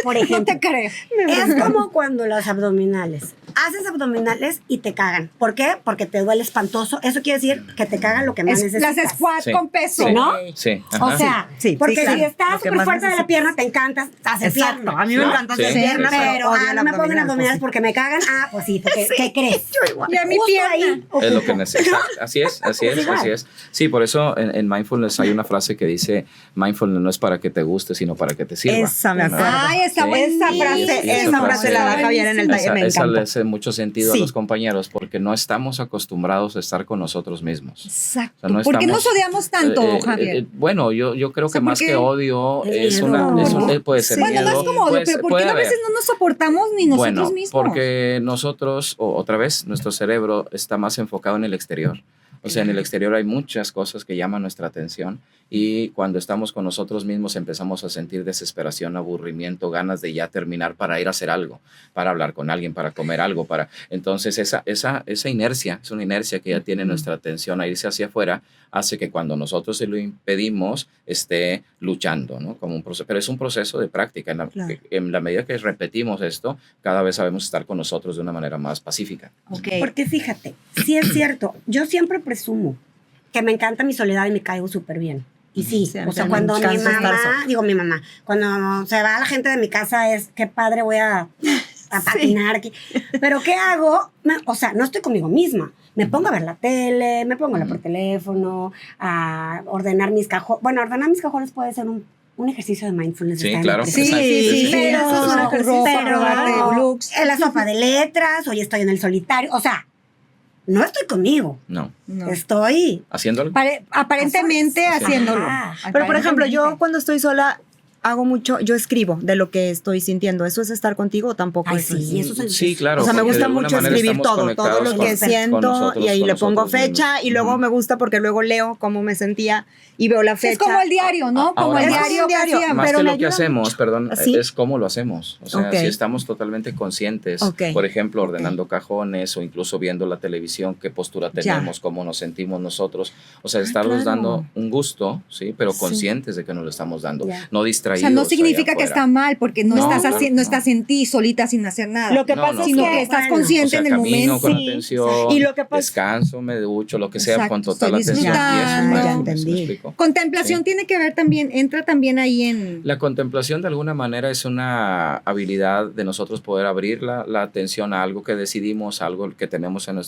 por no ejemplo, te creo. es como cuando los abdominales. Haces abdominales y te cagan. ¿Por qué? Porque te duele espantoso. Eso quiere decir que te cagan lo que más necesitas. Las squats Sí. con peso. Sí. ¿no? Sí. O ajá. sea, Sí, sí, porque sí, claro. si estás Lo que súper más fuerte de la necesitas. pierna, te encanta, haces Exacto, pierna. a mí me Sí, encanta sí, hacer sí, pierna, sí. Pero odio el no me pongan abdominal, abdominales pues. porque me cagan. Ah, pues sí, porque ¿qué crees? Yo igual. Y a mi Justo pierna. ahí Es lo que ocupo. necesitas. Así es, así Es es, igual. así es. Sí, por eso en mindfulness hay una frase que dice, mindfulness no es para que te guste, sino para que te sirva. Esa me acuerdo. Ay, está Sí. buena Esa Y frase, esa frase la da Javier en el taller, me Esa le encanta. hace mucho sentido Sí. a los compañeros porque no estamos acostumbrados a estar con nosotros mismos. Exacto. O sea, no ¿Por qué estamos- nos odiamos tanto, Javier? Bueno, yo creo O sea, que más porque- que odio Es es miedo, una, ¿no? puede ser Bueno, miedo. no es como odio, puede pero ser- ¿por qué puede a veces haber. no nos soportamos ni nosotros Bueno, mismos? porque nosotros, otra vez, nuestro cerebro está más enfocado en el exterior. O sea, en el exterior hay muchas cosas que llaman nuestra atención y cuando estamos con nosotros mismos empezamos a sentir desesperación, aburrimiento, ganas de ya terminar para ir a hacer algo, para hablar con alguien, para comer algo, Entonces esa inercia, es una inercia que ya tiene nuestra atención a irse hacia afuera, hace que cuando nosotros se lo impedimos esté luchando, ¿no? Como un proceso, pero es un proceso de práctica. Claro. En la medida que repetimos esto, cada vez sabemos estar con nosotros de una manera más pacífica. Ok. Porque fíjate, sí es cierto, yo siempre presumo que me encanta mi soledad y me caigo súper bien. Y sí, Sí, a o mí sea, también cuando me mi encanta estar mamá, sola. mi mamá, cuando se va la gente de mi casa es, qué padre voy a patinar aquí. Pero ¿qué hago? O sea, no estoy conmigo misma. Me pongo a ver la tele, me pongo a hablar por teléfono, a ordenar mis cajones. Bueno, ordenar mis cajones puede ser un un ejercicio de mindfulness. Sí, está en claro. la Sí, presión. sí, Pero, eso es un ejercicio pero para darte looks. en la sopa de letras, hoy estoy en el solitario. O sea, no estoy conmigo. No. No. Estoy. ¿Haciéndolo? Aparentemente haciéndolo. Ah. Pero por ejemplo, yo Aparentemente. cuando estoy sola hago mucho, yo escribo de lo que estoy sintiendo. ¿Eso es estar contigo o tampoco? Ay, es sí, así? eso es- Sí, claro. O sea, me porque de gusta alguna mucho manera escribir estamos todo conectados lo que con siento nosotros, y ahí con le pongo nosotros mismos. fecha y luego Ujú. me gusta porque luego leo cómo me sentía y veo la fecha. Es como el diario, ¿no? Como Ahora, el es como diario un diario, que hacíamos. Más pero que me lo que ayuda hacemos, perdón, ¿Sí? es cómo lo hacemos. O sea, Ok. si estamos totalmente conscientes, Ok. por ejemplo, ordenando cajones o incluso viendo la televisión, qué postura Ya. tenemos, cómo nos sentimos nosotros. O sea, Ah, estarnos claro. dando un gusto, ¿sí? Pero Sí. conscientes de que nos lo estamos dando, Ya. no O distraídos. sea, no allá significa que afuera. está mal porque no, No, estás, no, no estás en ti solita sin hacer nada. Lo que No, pasa no, es sino claro. que estás bueno, consciente O sea, en el camino momento. con Sí, atención, y lo que pasa- descanso, me ducho, lo que sea, Exacto, con total estoy atención. Y eso es disfrutando. mindfulness, Ya ¿me entendí. explico? Contemplación Sí. tiene que ver también, entra también ahí en... La contemplación de alguna manera es una habilidad de nosotros poder abrir la atención a algo que decidimos, a algo que tenemos en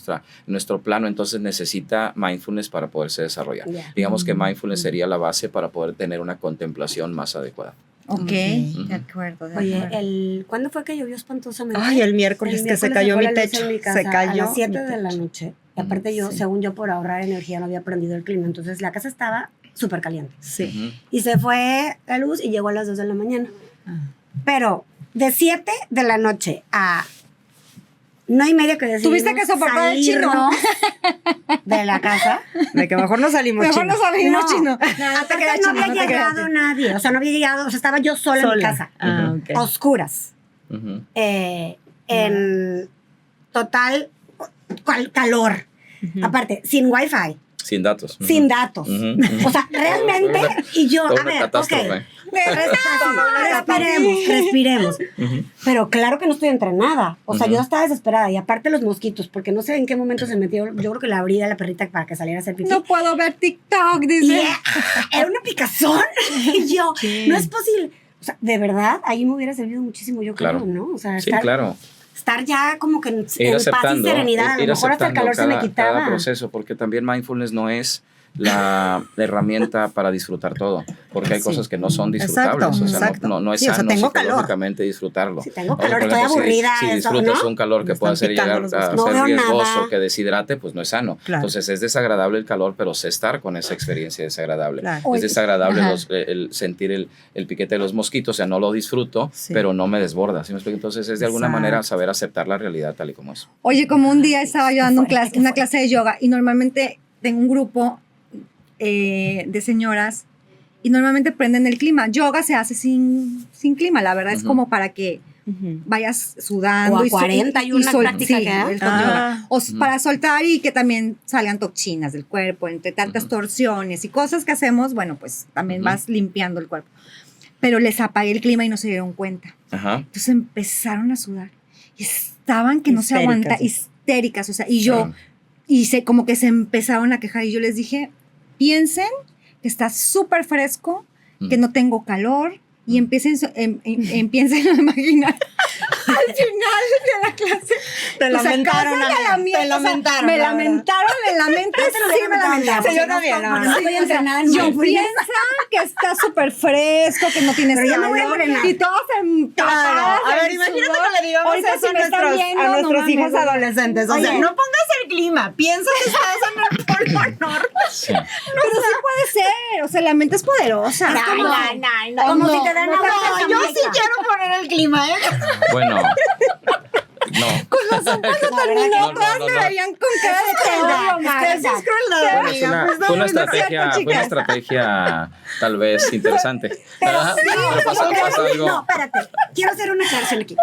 nuestro plano, entonces necesita mindfulness para poderse desarrollar. Ya. Digamos que mindfulness sería la base para poder tener una contemplación más adecuada. Ok, Ok. de acuerdo. de Oye, acuerdo. ¿cuándo fue que llovió espantosamente? Ay, el miércoles que se miércoles cayó fue mi la luz techo. en mi casa Se cayó a las 7 mi de la techo. noche. Y aparte yo, Sí. según yo, por ahorrar energía no había prendido el clima. Entonces la casa estaba súper caliente. Sí. Ujú. Y se fue la luz y llegó a las 2 de la mañana. Ah. Pero de 7 de la noche a 9:30 que decidimos Tuviste que soportar el chino. salirnos de la casa. De que mejor no salimos Mejor chino. no salimos chino. Aparte creas, no chino, había no te creas. llegado nadie. O sea, no había llegado. O sea, estaba yo sola, en mi casa. Ah, Ujú. ok. A oscuras. Ujú. En total calor. Ujú. Aparte, sin wifi, Sin datos. Ujú. sin datos. Ujú, ujú. O sea, realmente, y yo, Toda a una ver, catástrofe. ok, respiremos. Ujú. Pero claro que no estoy entrenada. O sea, Ujú. yo estaba desesperada. Y aparte los mosquitos, porque no sé en qué momento se metió. Yo creo que la abrí a la perrita para que saliera a hacer pipí. No puedo ver TikTok, Y dice. era una picazón. Y yo, Sí. no es posible. O sea, de verdad, ahí me hubiera servido muchísimo, yo Claro. creo, ¿no? O sea, Sí, claro. estar ya como que en Ir paz y aceptando, serenidad. A lo ir mejor hasta el aceptando calor se me cada quitaba. proceso, porque también mindfulness no es la herramienta para disfrutar todo, porque hay Sí. cosas que no son disfrutables, Exacto, o sea, exacto. no es Sí, o sea, sano tengo calor. psicológicamente disfrutarlo. Si tengo O, por calor, ejemplo, estoy aburrida. Si eso, disfrutas ¿no? un calor que Me puede están ser llegar picando los a ojos. No ser veo riesgoso, nada. que deshidrate, pues no es sano. Claro. Entonces es desagradable el calor, pero sé estar con esa experiencia desagradable. Claro. Es desagradable Ajá. el sentir el piquete de los mosquitos, o sea, no lo disfruto, Sí. pero no me desborda. ¿Sí me explico? Entonces es de alguna Exacto. manera saber aceptar la realidad tal y como es. Oye, como un día estaba yo dando una clase de yoga y normalmente tengo un grupo de señoras y normalmente prenden el clima. Yoga se hace sin clima, la verdad es Ujú. como para que Ujú. vayas sudando. O a y 40 y una práctica sí, que da. el yoga. Ah. O Ujú. para soltar y que también salgan toxinas del cuerpo, entre tantas Ujú. torsiones y cosas que hacemos, bueno, pues también Ujú. vas limpiando el cuerpo. Pero les apagué el clima y no se dieron cuenta. Ajá. Entonces empezaron a sudar. Y estaban que no se Histéricas. aguantan, histéricas. O sea, y yo, Claro. como que se empezaron a quejar. Y yo les dije, piensen que está súper fresco, que no tengo calor. Y empiecen a imaginar al final de la clase. Te o sea, lamentaron, cosas de amiga, la mierda, te o sea, lamentaron, me la verdad. lamentaron en la mente. Yo te lo sí, hubiera me lamentaron. mentado, Sí, yo porque también, no, la porque verdad. no estoy entrenada en Yo mindfulness. piensa que está súper fresco, que no tienes Pero ya me voy a calor, entrenar. y todos empapadas Claro. A en ver, imagínate sudor. que le digamos Ahorita eso si a me están nuestros, viendo, a no nuestros mames, hijos o sea, adolescentes. O sea, oye. no pongas el clima, piensa que estás en el Polo Norte. Sí. Pero sí puede ser, o sea, la mente es poderosa. Es como- no. Como No, si te dan no, agua no, de Yo Jamaica. sí quiero poner el clima, ¿eh? Bueno. No. Terminó, No, todas no, me no. veían con cara de teorio, Mara. Eso es crueldad, Bueno, amiga. Pues no, fue una no es cierto, estrategia, fue una chicas. estrategia tal vez interesante. Pero Ajá. sí, Pero pasa algo. No, espérate. Quiero hacer una aclaración aquí.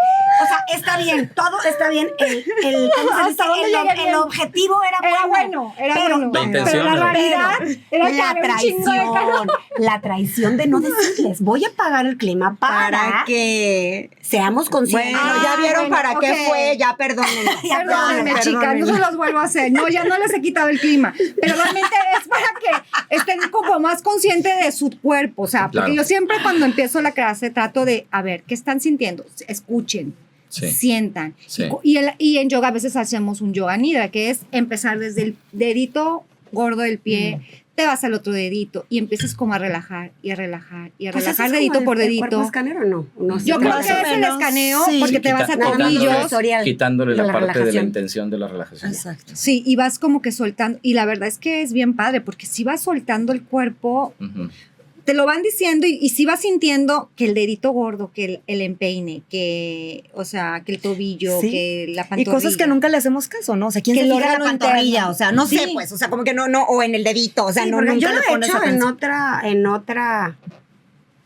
O sea, está bien, todo está bien. ¿Cómo se dice? ¿Hasta dónde llegué bien? El objetivo era bueno. Era Pero- bueno. La intención Pero la era- realidad era que La había un chingo de calor. traición. La traición de no decirles, voy a pagar el clima Para que. seamos conscientes. Bueno, ya vieron bueno, para qué ok. fue, ya perdónenme. Perdónenme, chicas, no se los vuelvo a hacer. No, ya no les he quitado el clima. Pero realmente es para que estén como más conscientes de su cuerpo. O sea, porque Claro. yo siempre cuando empiezo la clase trato de, a ver, ¿qué están sintiendo? Escuchen. Sí. Sientan. Sí. Y en yoga a veces hacemos un yoga nidra, que es empezar desde el dedito gordo del pie, te vas al otro dedito y empiezas como a relajar y a relajar y a Pues relajar eso es dedito como por el cuerpo dedito. escáneo, ¿o no? No sé. Yo creo Más que o es el menos, escaneo sí. porque te vas a Quitándole- tobillos. Quitándole de la la parte de la relajación. intención de la relajación. Exacto. Sí, y vas como que soltando. Y la verdad es que es bien padre porque si vas soltando el cuerpo, Ujú. te lo van diciendo y si vas sintiendo que el dedito gordo, que el empeine, que, o sea, que el tobillo, Sí. que la Y pantorrilla. cosas que nunca le hacemos caso, ¿no? O sea, ¿quién Que se el fija en la órgano pantorrilla? interno. O sea, no sé, Sí. pues, o sea, como que no, o en el dedito, o sea, Sí, no, porque nunca yo lo le he pones hecho atención. en otra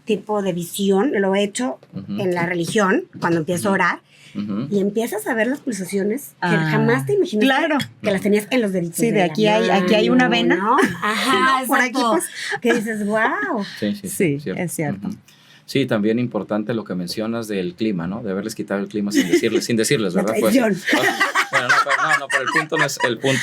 tipo de visión, lo he hecho Ujú. en la religión, cuando empiezo a orar, Ujú. y empiezas a ver las pulsaciones que Ah, jamás te imaginaste claro. que las tenías en los deditos. Sí, de aquí hay una vena. ¿no? Ajá, Por aquí, exacto. pues. Que dices, wow. Sí, Sí, es cierto. Ujú. Sí, también importante lo que mencionas del clima, ¿no? De haberles quitado el clima sin decirles, La ¿verdad? traición. Bueno, pero el punto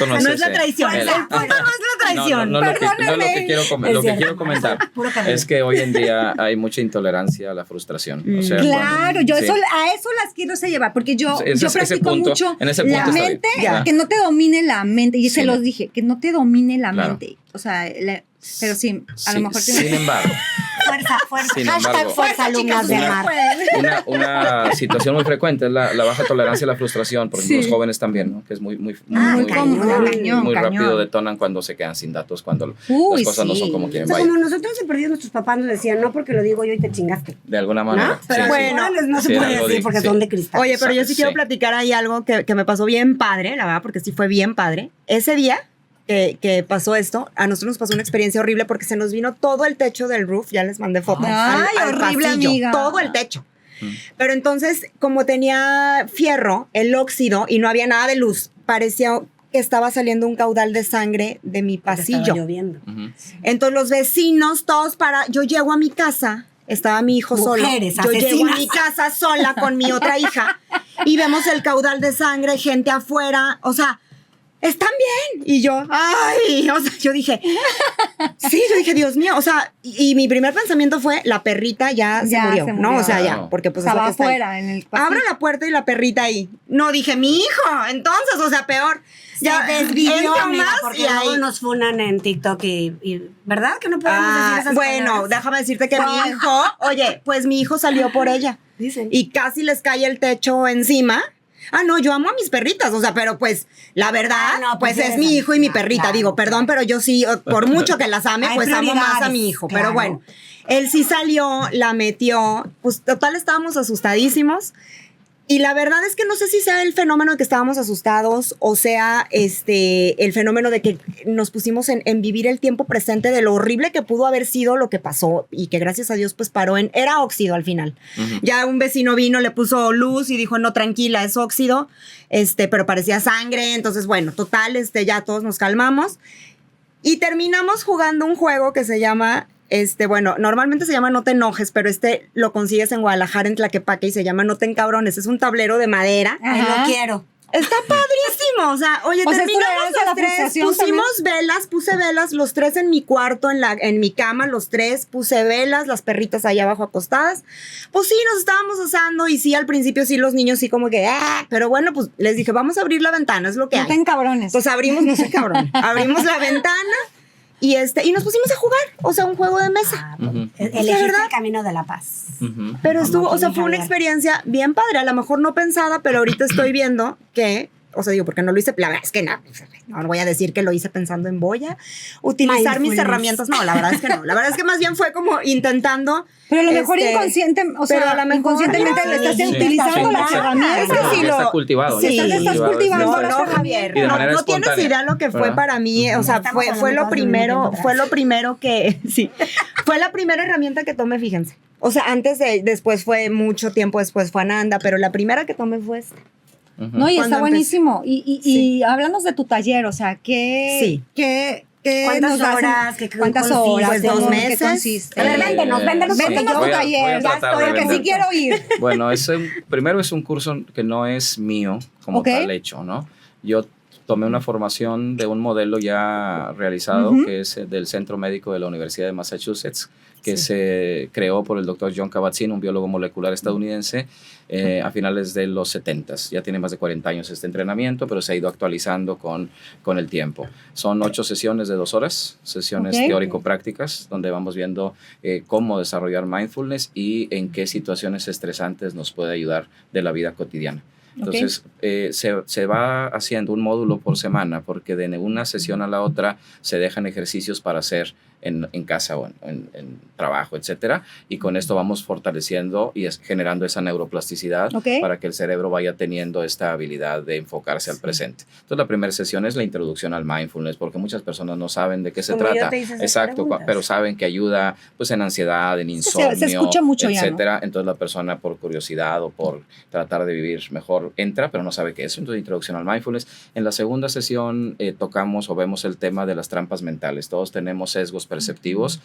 no es No es la ese. traición, El- el punto no es la traición. No, lo que Perdónenme. quiero, Es lo que cierto. quiero comentar Puro cariño. es que hoy en día hay mucha intolerancia a la frustración. O sea, Claro, yo sí. a eso las quiero llevar, porque yo Ese practico punto, mucho en ese la punto está mente, bien. Ya. que no te domine la mente, y Sí. se los dije, que no te domine la Claro. mente. O sea, pero sí, a Sí, lo mejor sin embargo, Fuerza. Sin Hashtag embargo, fuerza, alumnas de una- mar. una situación muy frecuente es la baja tolerancia a la frustración, por ejemplo, Sí. los jóvenes también, ¿no? Que es muy cañón, muy cañón. rápido detonan cuando se quedan sin datos, cuando Uy, las cosas no son sí. como O quieren. sea, Vaya, como nosotros en perdido, nuestros papás nos decían, no porque lo digo yo y te chingaste. de alguna manera. ¿No? Pero sí, bueno, bueno, no se sí, puede algo decir de- porque sí. son de cristal. Oye, pero yo sí quiero Sí. platicar ahí algo que me pasó bien padre, la verdad, porque sí fue bien padre. Ese día que pasó esto, a nosotros nos pasó una experiencia horrible porque se nos vino todo el techo del roof, ya les mandé fotos. Ay, horrible, amiga. Todo el techo. Mm. Pero entonces, como tenía fierro, el óxido, y no había nada de luz, parecía que estaba saliendo un caudal de sangre de mi Porque estaba pasillo. lloviendo. Ujú. Entonces los vecinos, todos yo llego a mi casa, estaba mi hijo Mujeres solo. Yo llego asesinas. a mi casa sola con mi otra hija y vemos el caudal de sangre, gente afuera, o sea, están bien. Y yo, ay, o sea, yo dije, Dios mío, o sea, y mi primer pensamiento fue, la perrita ya se murió, se ¿no? murió. O sea, ya, Claro. porque pues es lo Estaba que está ahí. afuera en el pasillo. Abro la puerta y la perrita ahí. No, dije, mi hijo, entonces, o sea, peor. Ya desvivió, entro amiga, más porque y ahí. luego nos funan en TikTok y ¿verdad? Que no podemos decir esas bueno, palabras. déjame decirte que mi hijo, oye, pues mi hijo salió por ella Dicen. y casi les cae el techo encima. Ah, no, yo amo a mis perritas, o sea, pero pues la verdad, Ah, no, pues pues es eres mi hijo y mi amistad, perrita. claro, Digo, perdón, claro. pero yo sí, por mucho que las ame, Hay pues amo más a prioridades, mi hijo. claro. Pero bueno, él sí salió, la metió, pues total estábamos asustadísimos. Y la verdad es que no sé si sea el fenómeno de que estábamos asustados o sea el fenómeno de que nos pusimos en vivir el tiempo presente de lo horrible que pudo haber sido lo que pasó y que gracias a Dios pues paró era óxido al final. Ujú. Ya un vecino vino, le puso luz y dijo, no, tranquila, es óxido, pero parecía sangre. Entonces, bueno, total, ya todos nos calmamos y terminamos jugando un juego que se llama... bueno, normalmente se llama No te enojes, pero lo consigues en Guadalajara, en Tlaquepaque, y se llama No te encabrones. Es un tablero de madera. Ay, Ajá. lo quiero. Está padrísimo. O sea, oye, O sea, terminamos ¿tolerancia a la los tres, frustración pusimos velas, puse velas, los tres en mi cuarto, en mi cama, los tres, puse velas, las perritas allá abajo acostadas. Pues sí, nos estábamos asando y sí, al principio sí, los niños sí como que, pero bueno, pues les dije, vamos a abrir la ventana, es lo que No hay. ten cabrones. Entonces abrimos, no sé, cabrón, abrimos la ventana y nos pusimos a jugar, o sea, un juego de mesa. Ujú. Elegiste verdad. el camino de la paz. Ujú. Pero Como estuvo, o sea, Tony fue una Javier. experiencia bien padre, a lo mejor no pensada, pero ahorita estoy viendo que, o sea, digo, porque no lo hice, la verdad es que no voy a decir que lo hice pensando en voy a utilizar mis Mindfulness. herramientas, no, la verdad es que no, la verdad es que más bien fue como intentando. Pero a lo mejor inconsciente, inconsciente, a lo mejor inconscientemente no. le estás Sí, utilizando sí, las sí. herramientas. Es que sí Ya está lo- cultivado. sí, ya está estás cultivado, cultivando sí, las está- No, Javier, Y de no, manera no tienes espontánea, idea lo que fue ¿verdad? para mí, o sea, Estamos fue hablando lo todos al mismo primero, tiempo fue atrás. lo primero que, sí, fue la primera herramienta que tomé, fíjense. O sea, después fue mucho tiempo después fue Ananda, pero la primera que tomé fue esta. Ujú. No, y Cuando está buenísimo. Y háblanos de tu taller, o sea, Sí. ¿qué ¿Cuántas nos das en- horas? ¿Cuántas consiste? horas? Pues 2 ¿En qué meses. consiste? A ver, véndenos, véndenos, sí, porque Véndenos yo- tu voy a taller, tratar de porque sí vender. quiero ir. Bueno, primero es un curso que no es mío como Ok. tal hecho, ¿no? Yo tomé una formación de un modelo ya realizado, que es del Centro Médico de la Universidad de Massachusetts, que se creó por el doctor John Kabat-Zinn, un biólogo molecular estadounidense, a finales de los 70s. Ya tiene más de 40 años este entrenamiento, pero se ha ido actualizando con el tiempo. Son 8 sesiones de 2 horas, sesiones teórico-prácticas, donde vamos viendo cómo desarrollar mindfulness y en qué situaciones estresantes nos puede ayudar de la vida cotidiana. Entonces, se va haciendo un módulo por semana, porque de una sesión a la otra se dejan ejercicios para hacer en casa o en trabajo, etcétera, y con esto vamos fortaleciendo y generando esa neuroplasticidad para que el cerebro vaya teniendo esta habilidad de enfocarse al presente. Entonces, la primera sesión es la introducción al mindfulness, porque muchas personas no saben de qué se trata. Exacto, pero saben que ayuda pues en ansiedad, en insomnio, se escucha mucho etcétera. Ya, ¿no? Entonces, la persona por curiosidad o por tratar de vivir mejor entra, pero no sabe qué es. Entonces, introducción al mindfulness. En la segunda sesión tocamos o vemos el tema de las trampas mentales. Todos tenemos sesgos perceptivos,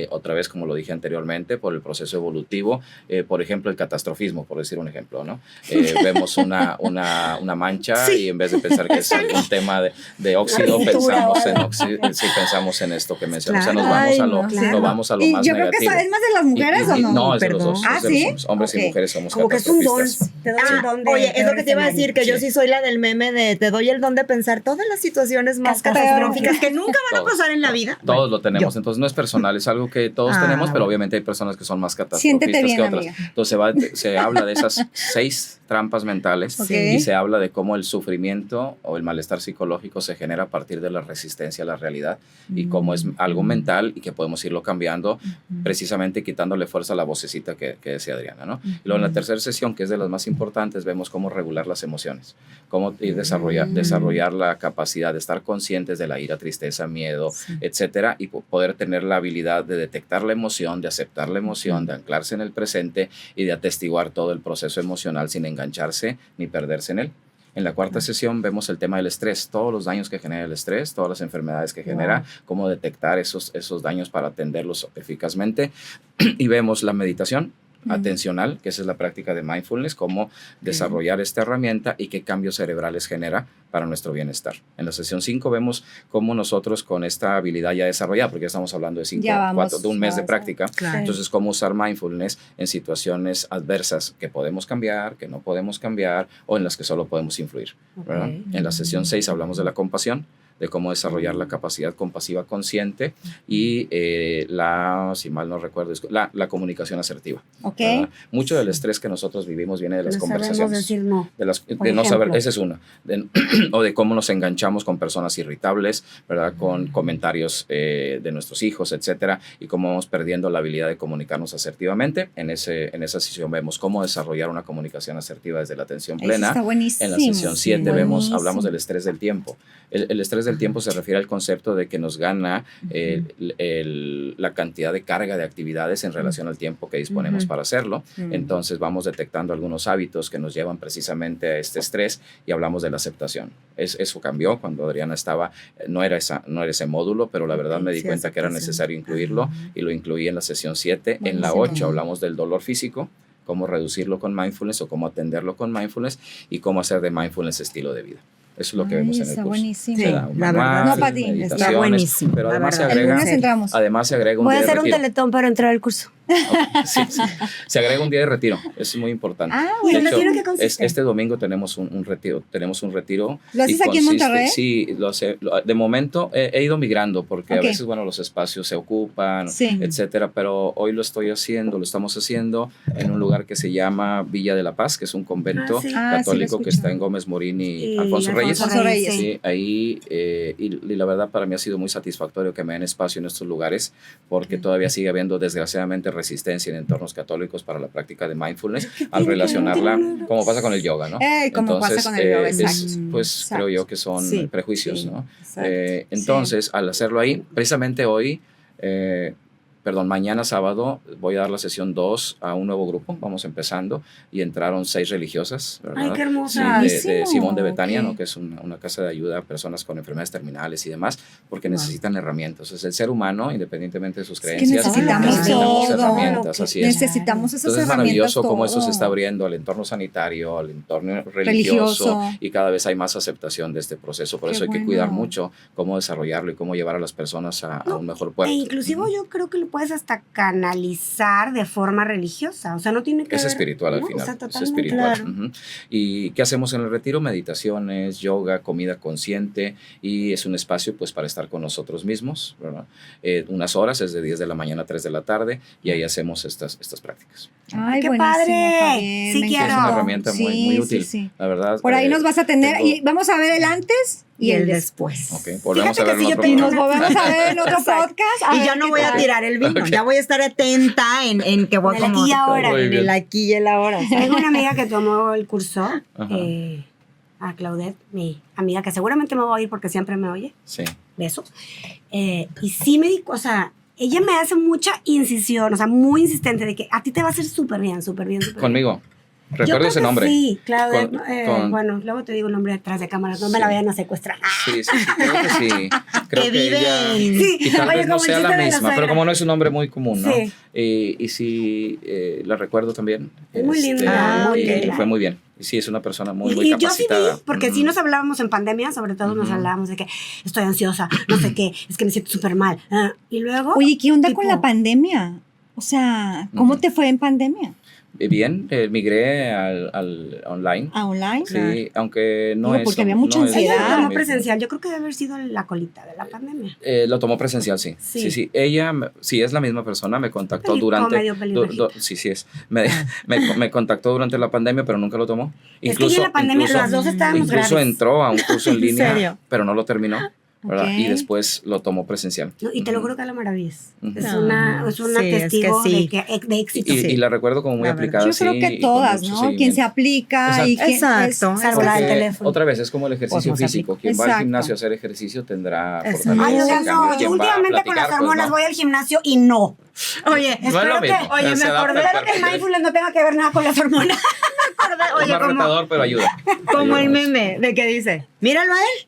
otra vez como lo dije anteriormente, por el proceso evolutivo, por ejemplo el catastrofismo, por decir un ejemplo, ¿no? Vemos una mancha y en vez de pensar que es algún tema de óxido, pensamos en esto que mencioné. Claro. O sea, nos vamos a lo Y más yo negativo. creo que es más de las mujeres, ¿o no? No, es de los Perdón. dos. Ah, es de ¿sí? los hombres y mujeres somos Como que es un don. catastrofistas. Te doy el don de Oye, es lo que te iba a decir, que yo Sí. sí soy la del meme de te doy el don de pensar todas las situaciones más catastróficas que nunca van a pasar en la vida. Todos lo tenemos, entonces no es personal, es algo que todos tenemos, pero obviamente hay personas que son más Siéntete catastrofistas bien, que otras. amiga. Entonces se habla de esas 6 trampas mentales Sí. y se habla de cómo el sufrimiento o el malestar psicológico se genera a partir de la resistencia a la realidad y cómo es algo mental y que podemos irlo cambiando precisamente quitándole fuerza a la vocecita que decía Adriana, ¿no? Y luego en la tercera sesión, que es de las más importantes, vemos cómo regular las emociones, cómo ir desarrollar la capacidad de estar conscientes de la ira, tristeza, miedo, etcétera, y poder tener la habilidad de detectar la emoción, de aceptar la emoción, de anclarse en el presente y de atestiguar todo el proceso emocional sin engancharse ni perderse en él. En la cuarta sesión vemos el tema del estrés, todos los daños que genera el estrés, todas las enfermedades que genera, cómo detectar esos daños para atenderlos eficazmente. Y vemos la meditación atencional, que esa es la práctica de mindfulness, cómo desarrollar esta herramienta y qué cambios cerebrales genera para nuestro bienestar. En la sesión 5 vemos cómo nosotros con esta habilidad ya desarrollada, porque ya estamos hablando de un mes de práctica, entonces cómo usar mindfulness en situaciones adversas que podemos cambiar, que no podemos cambiar o en las que solo podemos influir, ¿verdad? En la sesión 6 hablamos de la compasión, de cómo desarrollar la capacidad compasiva consciente y si mal no recuerdo, la comunicación asertiva. Mucho del estrés que nosotros vivimos viene de las conversaciones. Decir no. De no saber, esa es una. O de cómo nos enganchamos con personas irritables, ¿verdad? Con comentarios de nuestros hijos, etcétera, y cómo vamos perdiendo la habilidad de comunicarnos asertivamente. En esa sesión vemos cómo desarrollar una comunicación asertiva desde la atención plena. Está buenísimo. En la sesión 7 hablamos del estrés del tiempo. El estrés del tiempo se refiere al concepto de que nos gana la cantidad de carga de actividades en relación al tiempo que disponemos para hacerlo. Entonces vamos detectando algunos hábitos que nos llevan precisamente a este estrés y hablamos de la aceptación. Eso cambió cuando Adriana estaba, no era ese módulo, pero la verdad me di cuenta que era necesario incluirlo y lo incluí en la sesión 7. En la 8 hablamos del dolor físico, cómo reducirlo con mindfulness o cómo atenderlo con mindfulness y cómo hacer de mindfulness estilo de vida. Eso es lo que vemos en el curso. Buenísimo. Sí, la verdad. No, Pati, está buenísimo. Pero además se agrega un Voy a día de hacer un retiro. teletón para entrar al curso. Sí. Se agrega un día de retiro. Es muy importante. ¿Y el De hecho, retiro qué consiste? este domingo tenemos un retiro. ¿Lo haces aquí en Monterrey? Sí, lo hace. De momento he ido migrando porque a veces, los espacios se ocupan, etcétera. Pero hoy lo estamos haciendo en un lugar que se llama Villa de la Paz, que es un convento católico que está en Gómez Morín y Alfonso Reyes. Sí, ahí, y la verdad para mí ha sido muy satisfactorio que me den espacio en estos lugares porque todavía sigue habiendo desgraciadamente resistencia en entornos católicos para la práctica de mindfulness al relacionarla, como pasa con el yoga, ¿no? Como pasa con el yoga, pues creo yo que son prejuicios, ¿no? Exacto. Entonces, al hacerlo ahí, precisamente hoy mañana sábado voy a dar la sesión 2 a un nuevo grupo, vamos empezando, y entraron 6 religiosas, ¿verdad? Ay, qué hermosa. De Simón de Betania, Ok. ¿no? Que es una casa de ayuda a personas con enfermedades terminales y demás, porque necesitan herramientas. Es el ser humano, independientemente de sus que creencias, necesitamos necesitamos todo. herramientas, así es. Necesitamos esas Entonces es herramientas. maravilloso cómo eso se todo. está abriendo al entorno sanitario, al entorno religioso, Religioso. y cada vez hay más aceptación de este proceso. Por Qué eso hay que bueno. cuidar mucho cómo desarrollarlo y cómo llevar a las personas a un mejor puerto. E inclusive yo creo que lo puedes hasta canalizar de forma religiosa, o sea, no tiene que Es ver, espiritual al ¿no? final, O sea, es totalmente. espiritual. claro. Ujú. ¿Y qué hacemos en el retiro? Meditaciones, yoga, comida consciente, y es un espacio pues para estar con nosotros mismos, ¿verdad? Unas horas, es de 10 de la mañana a 3 de la tarde, y ahí hacemos estas prácticas. Ay, ¡Qué buenísimo, padre! Javier, Sí me quiero. Es encanta. una herramienta muy, Sí, muy sí, útil, sí. la verdad. Por ahí nos vas a tener, tengo- y vamos a ver el antes y el después. Ok, volvemos Fíjate a ver que si en yo otro tengo Y nos programa. volvemos a ver en otro Exacto. podcast. a Y ver ya no qué voy a tal. tirar el vino, ya voy a estar atenta en que voy En el aquí y ahora. Muy en bien. el aquí y el ahora. Tengo una amiga que tomó el curso, Ajá. a Claudette, mi amiga, que seguramente me va a oír porque siempre me oye, Sí. beso. Y sí me dijo, o sea, ella me hace mucha incisión, o sea, muy insistente de que a ti te va a hacer súper bien, súper bien, súper bien. Conmigo. Yo Recuerdo creo ese que nombre. Sí, Claudette. Con- Bueno, luego te digo el nombre detrás de cámaras, no me Sí. la vayan a secuestrar. Sí, creo que sí. Creo Que que vive ella, en- Sí, y tal oye, vez no como el sea la chiste de la misma, pero suegra. como no es un nombre muy común, ¿no? Sí. Y sí, la recuerdo también. Es muy linda, muy y linda. fue muy bien. Y sí, es una persona muy, Y muy yo sí capacitada. vi, porque sí nos hablábamos en pandemia, sobre todo nos Ujú. hablábamos de que estoy ansiosa, no sé qué, es que me siento súper mal. Y luego... Oye, ¿qué onda con tipo, la pandemia? O sea, ¿cómo Ujú. te fue en pandemia? Bien, migré al online. ¿A online? Sí, aunque no Digo, es. porque había mucha no es ansiedad. Ella lo lo tomó mismo. presencial, yo creo que debe haber sido la colita de la pandemia. Lo tomó presencial, sí. Sí. Sí. Ella, sí, es la misma persona, me contactó Pelico, durante... medio pelirrojito. sí, sí es. Me contactó durante la pandemia, pero nunca lo tomó. Es que ya en la pandemia las dos estábamos incluso graves. entró a un curso en ¿En línea, serio? pero no lo terminó, ¿verdad? Ok. Y después lo tomó presencial. No, y te lo Ujú. juro que la maravillas. Ujú. Es No, una sí, es que testigo sí. de éxito. Y la recuerdo como muy La verdad. aplicada. Yo creo sí, que y con todas, mucho ¿no? Quien se seguimiento. aplica y quien Exacto. es- Salvo la del Porque, teléfono. otra vez, es como el ejercicio Pues no se físico. aplica. Quien va al Exacto. gimnasio a hacer ejercicio tendrá Eso. fortaleza. Ay, En oigan, cambio, no, yo quien va a últimamente con las platicar, pues, hormonas no. voy al gimnasio y no. Oye, No es lo Espero que, mismo. oye, Se me adapta acordé al espero que el cuerpo. mindfulness no tenga que ver nada con las hormonas. Es oye, más retador, pero ayuda. como Ayuda el mucho. meme de que dice, míralo a él,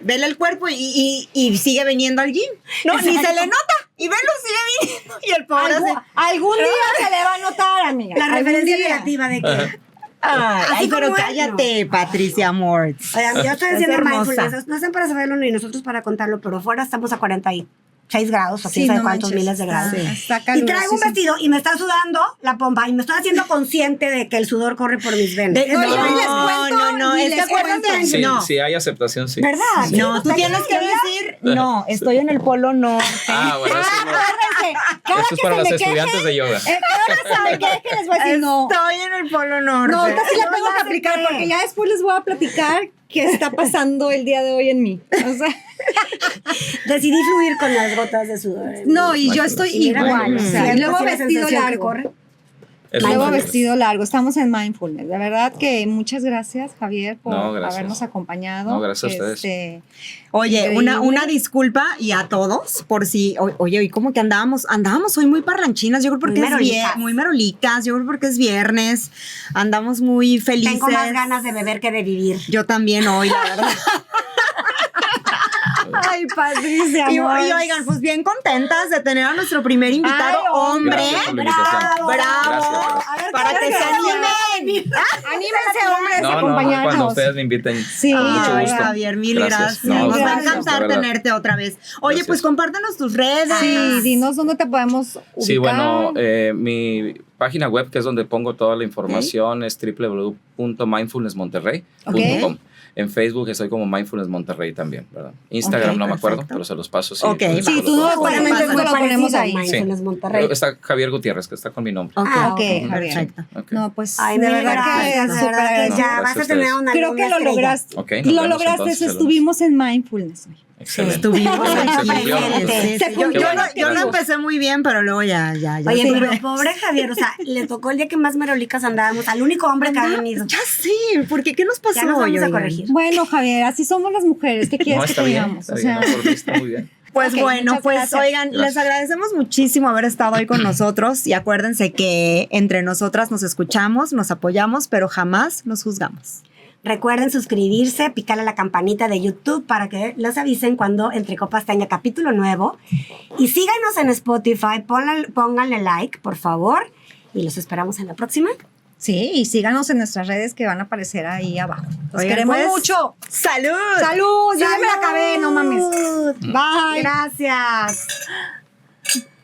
vele el cuerpo y sigue viniendo al gym. No, ni se le nota. Y velo, sigue viniendo. Y el pobre Algún día se le va a notar, amiga. La Algún referencia día. negativa de que... Ay, Así pero como él, cállate, Patricia Moore. Oigan, yo estoy Es haciendo hermosa. mindfulness. No están para saberlo ni nosotros para contarlo, pero afuera estamos a 46 grados o Sí, quién sabe no cuántos manches, miles de grados. está Y traigo un calurosísimo. vestido y me está sudando la pompa y me estoy haciendo consciente de que el sudor corre por mis venas. De- Es no, yo normal. ni les cuento, no, ni es que les acuérdate, cuento. Sí, no. sí hay aceptación, sí. ¿Verdad? No, tú tienes que decir, no, estoy en el polo norte. Ah, bueno, eso, no. Cada Eso que es para se los me quejen, estudiantes de yoga. cada que se me quejen les voy a decir no. Estoy en el polo norte. No, ahorita sí la tengo ya que sé aplicar qué. porque ya después les voy a platicar qué está pasando el día de hoy en mí. O sea, Decidí fluir con las gotas de sudor. no, y yo estoy Y mira, igual. O sea, y luego ¿sí la vestido sensación que largo. corre? Es Luego mindfulness. vestido largo. Estamos en Mindfulness. De verdad que muchas gracias, Javier, por No, gracias. habernos acompañado. No, gracias a ustedes. Oye, Increíble. una disculpa y a todos por si, oye, hoy como que andábamos hoy muy parlanchinas, yo creo porque Muy es merolicas. muy merolicas, yo creo porque es viernes, andamos muy felices. Tengo más ganas de beber que de vivir. Yo también hoy, la verdad. Ay, Patricia, y, amor. y oigan, pues bien contentas de tener a nuestro primer invitado Ay, hombre. Gracias por la invitación. Bravo. Gracias. A ver, Para que se animen. Anímense, hombres, a No, acompañarnos. cuando ustedes me inviten. Sí, con mucho Ay, gusto. Javier, mil gracias. No, Nos va a gracias, encantar de verdad. tenerte otra vez. Oye, Gracias. pues compártenos tus redes. Sí, dinos dónde te podemos ubicar. Sí, bueno, mi página web, que es donde pongo toda la información, es www.mindfulnessmonterrey.com. Ok. En Facebook estoy como Mindfulness Monterrey también, ¿verdad? Instagram Ok, no me acuerdo, perfecto. pero se los paso. Sí, Ok, pues, Sí, los tú puedo no, poner. obviamente Muy eso lo ponemos parecido a ahí. Mindfulness Sí. Monterrey. Está Javier Gutiérrez, que está con mi nombre. Ok, Ah, ok, Javier. perfecto. Ok. No, pues Ay, de mil verdad que gracias, de súper verdad que agradecida. ya Gracias vas a a tener ustedes. una Creo que lo estrella. lograste. Ok, nos Lo vemos lograste, entonces. estuvimos en Mindfulness hoy. Excelente. Estuvimos Se aquí. cumplió, ¿no? Sí, sí, Se Yo, cumplió. yo, Qué bueno, yo lo gracias. empecé muy bien, pero luego ya. Oye, sí. pero pobre Javier, o sea, le tocó el día que más merolicas andábamos, al único hombre que ha venido. Ya sé, porque ¿qué nos pasó Ya nos hoy? vamos a oigan? corregir. Bueno, Javier, así somos las mujeres. ¿Qué quieres No, que está te bien, digamos? está O bien, sea, por mí está muy bien. Pues Ok, bueno, muchas pues gracias. oigan, les Gracias. agradecemos muchísimo haber estado hoy con nosotros y acuérdense que entre nosotras nos escuchamos, nos apoyamos, pero jamás nos juzgamos. Recuerden suscribirse, picarle a la campanita de YouTube para que les avisen cuando Entre Copas tenga capítulo nuevo. Y síganos en Spotify, pónganle like, por favor. Y los esperamos en la próxima. Sí, y síganos en nuestras redes que van a aparecer ahí abajo. Los Oigan, queremos pues, mucho. ¡Salud! ¡Salud! Yo ya me la acabé, no mames. Bye. Gracias.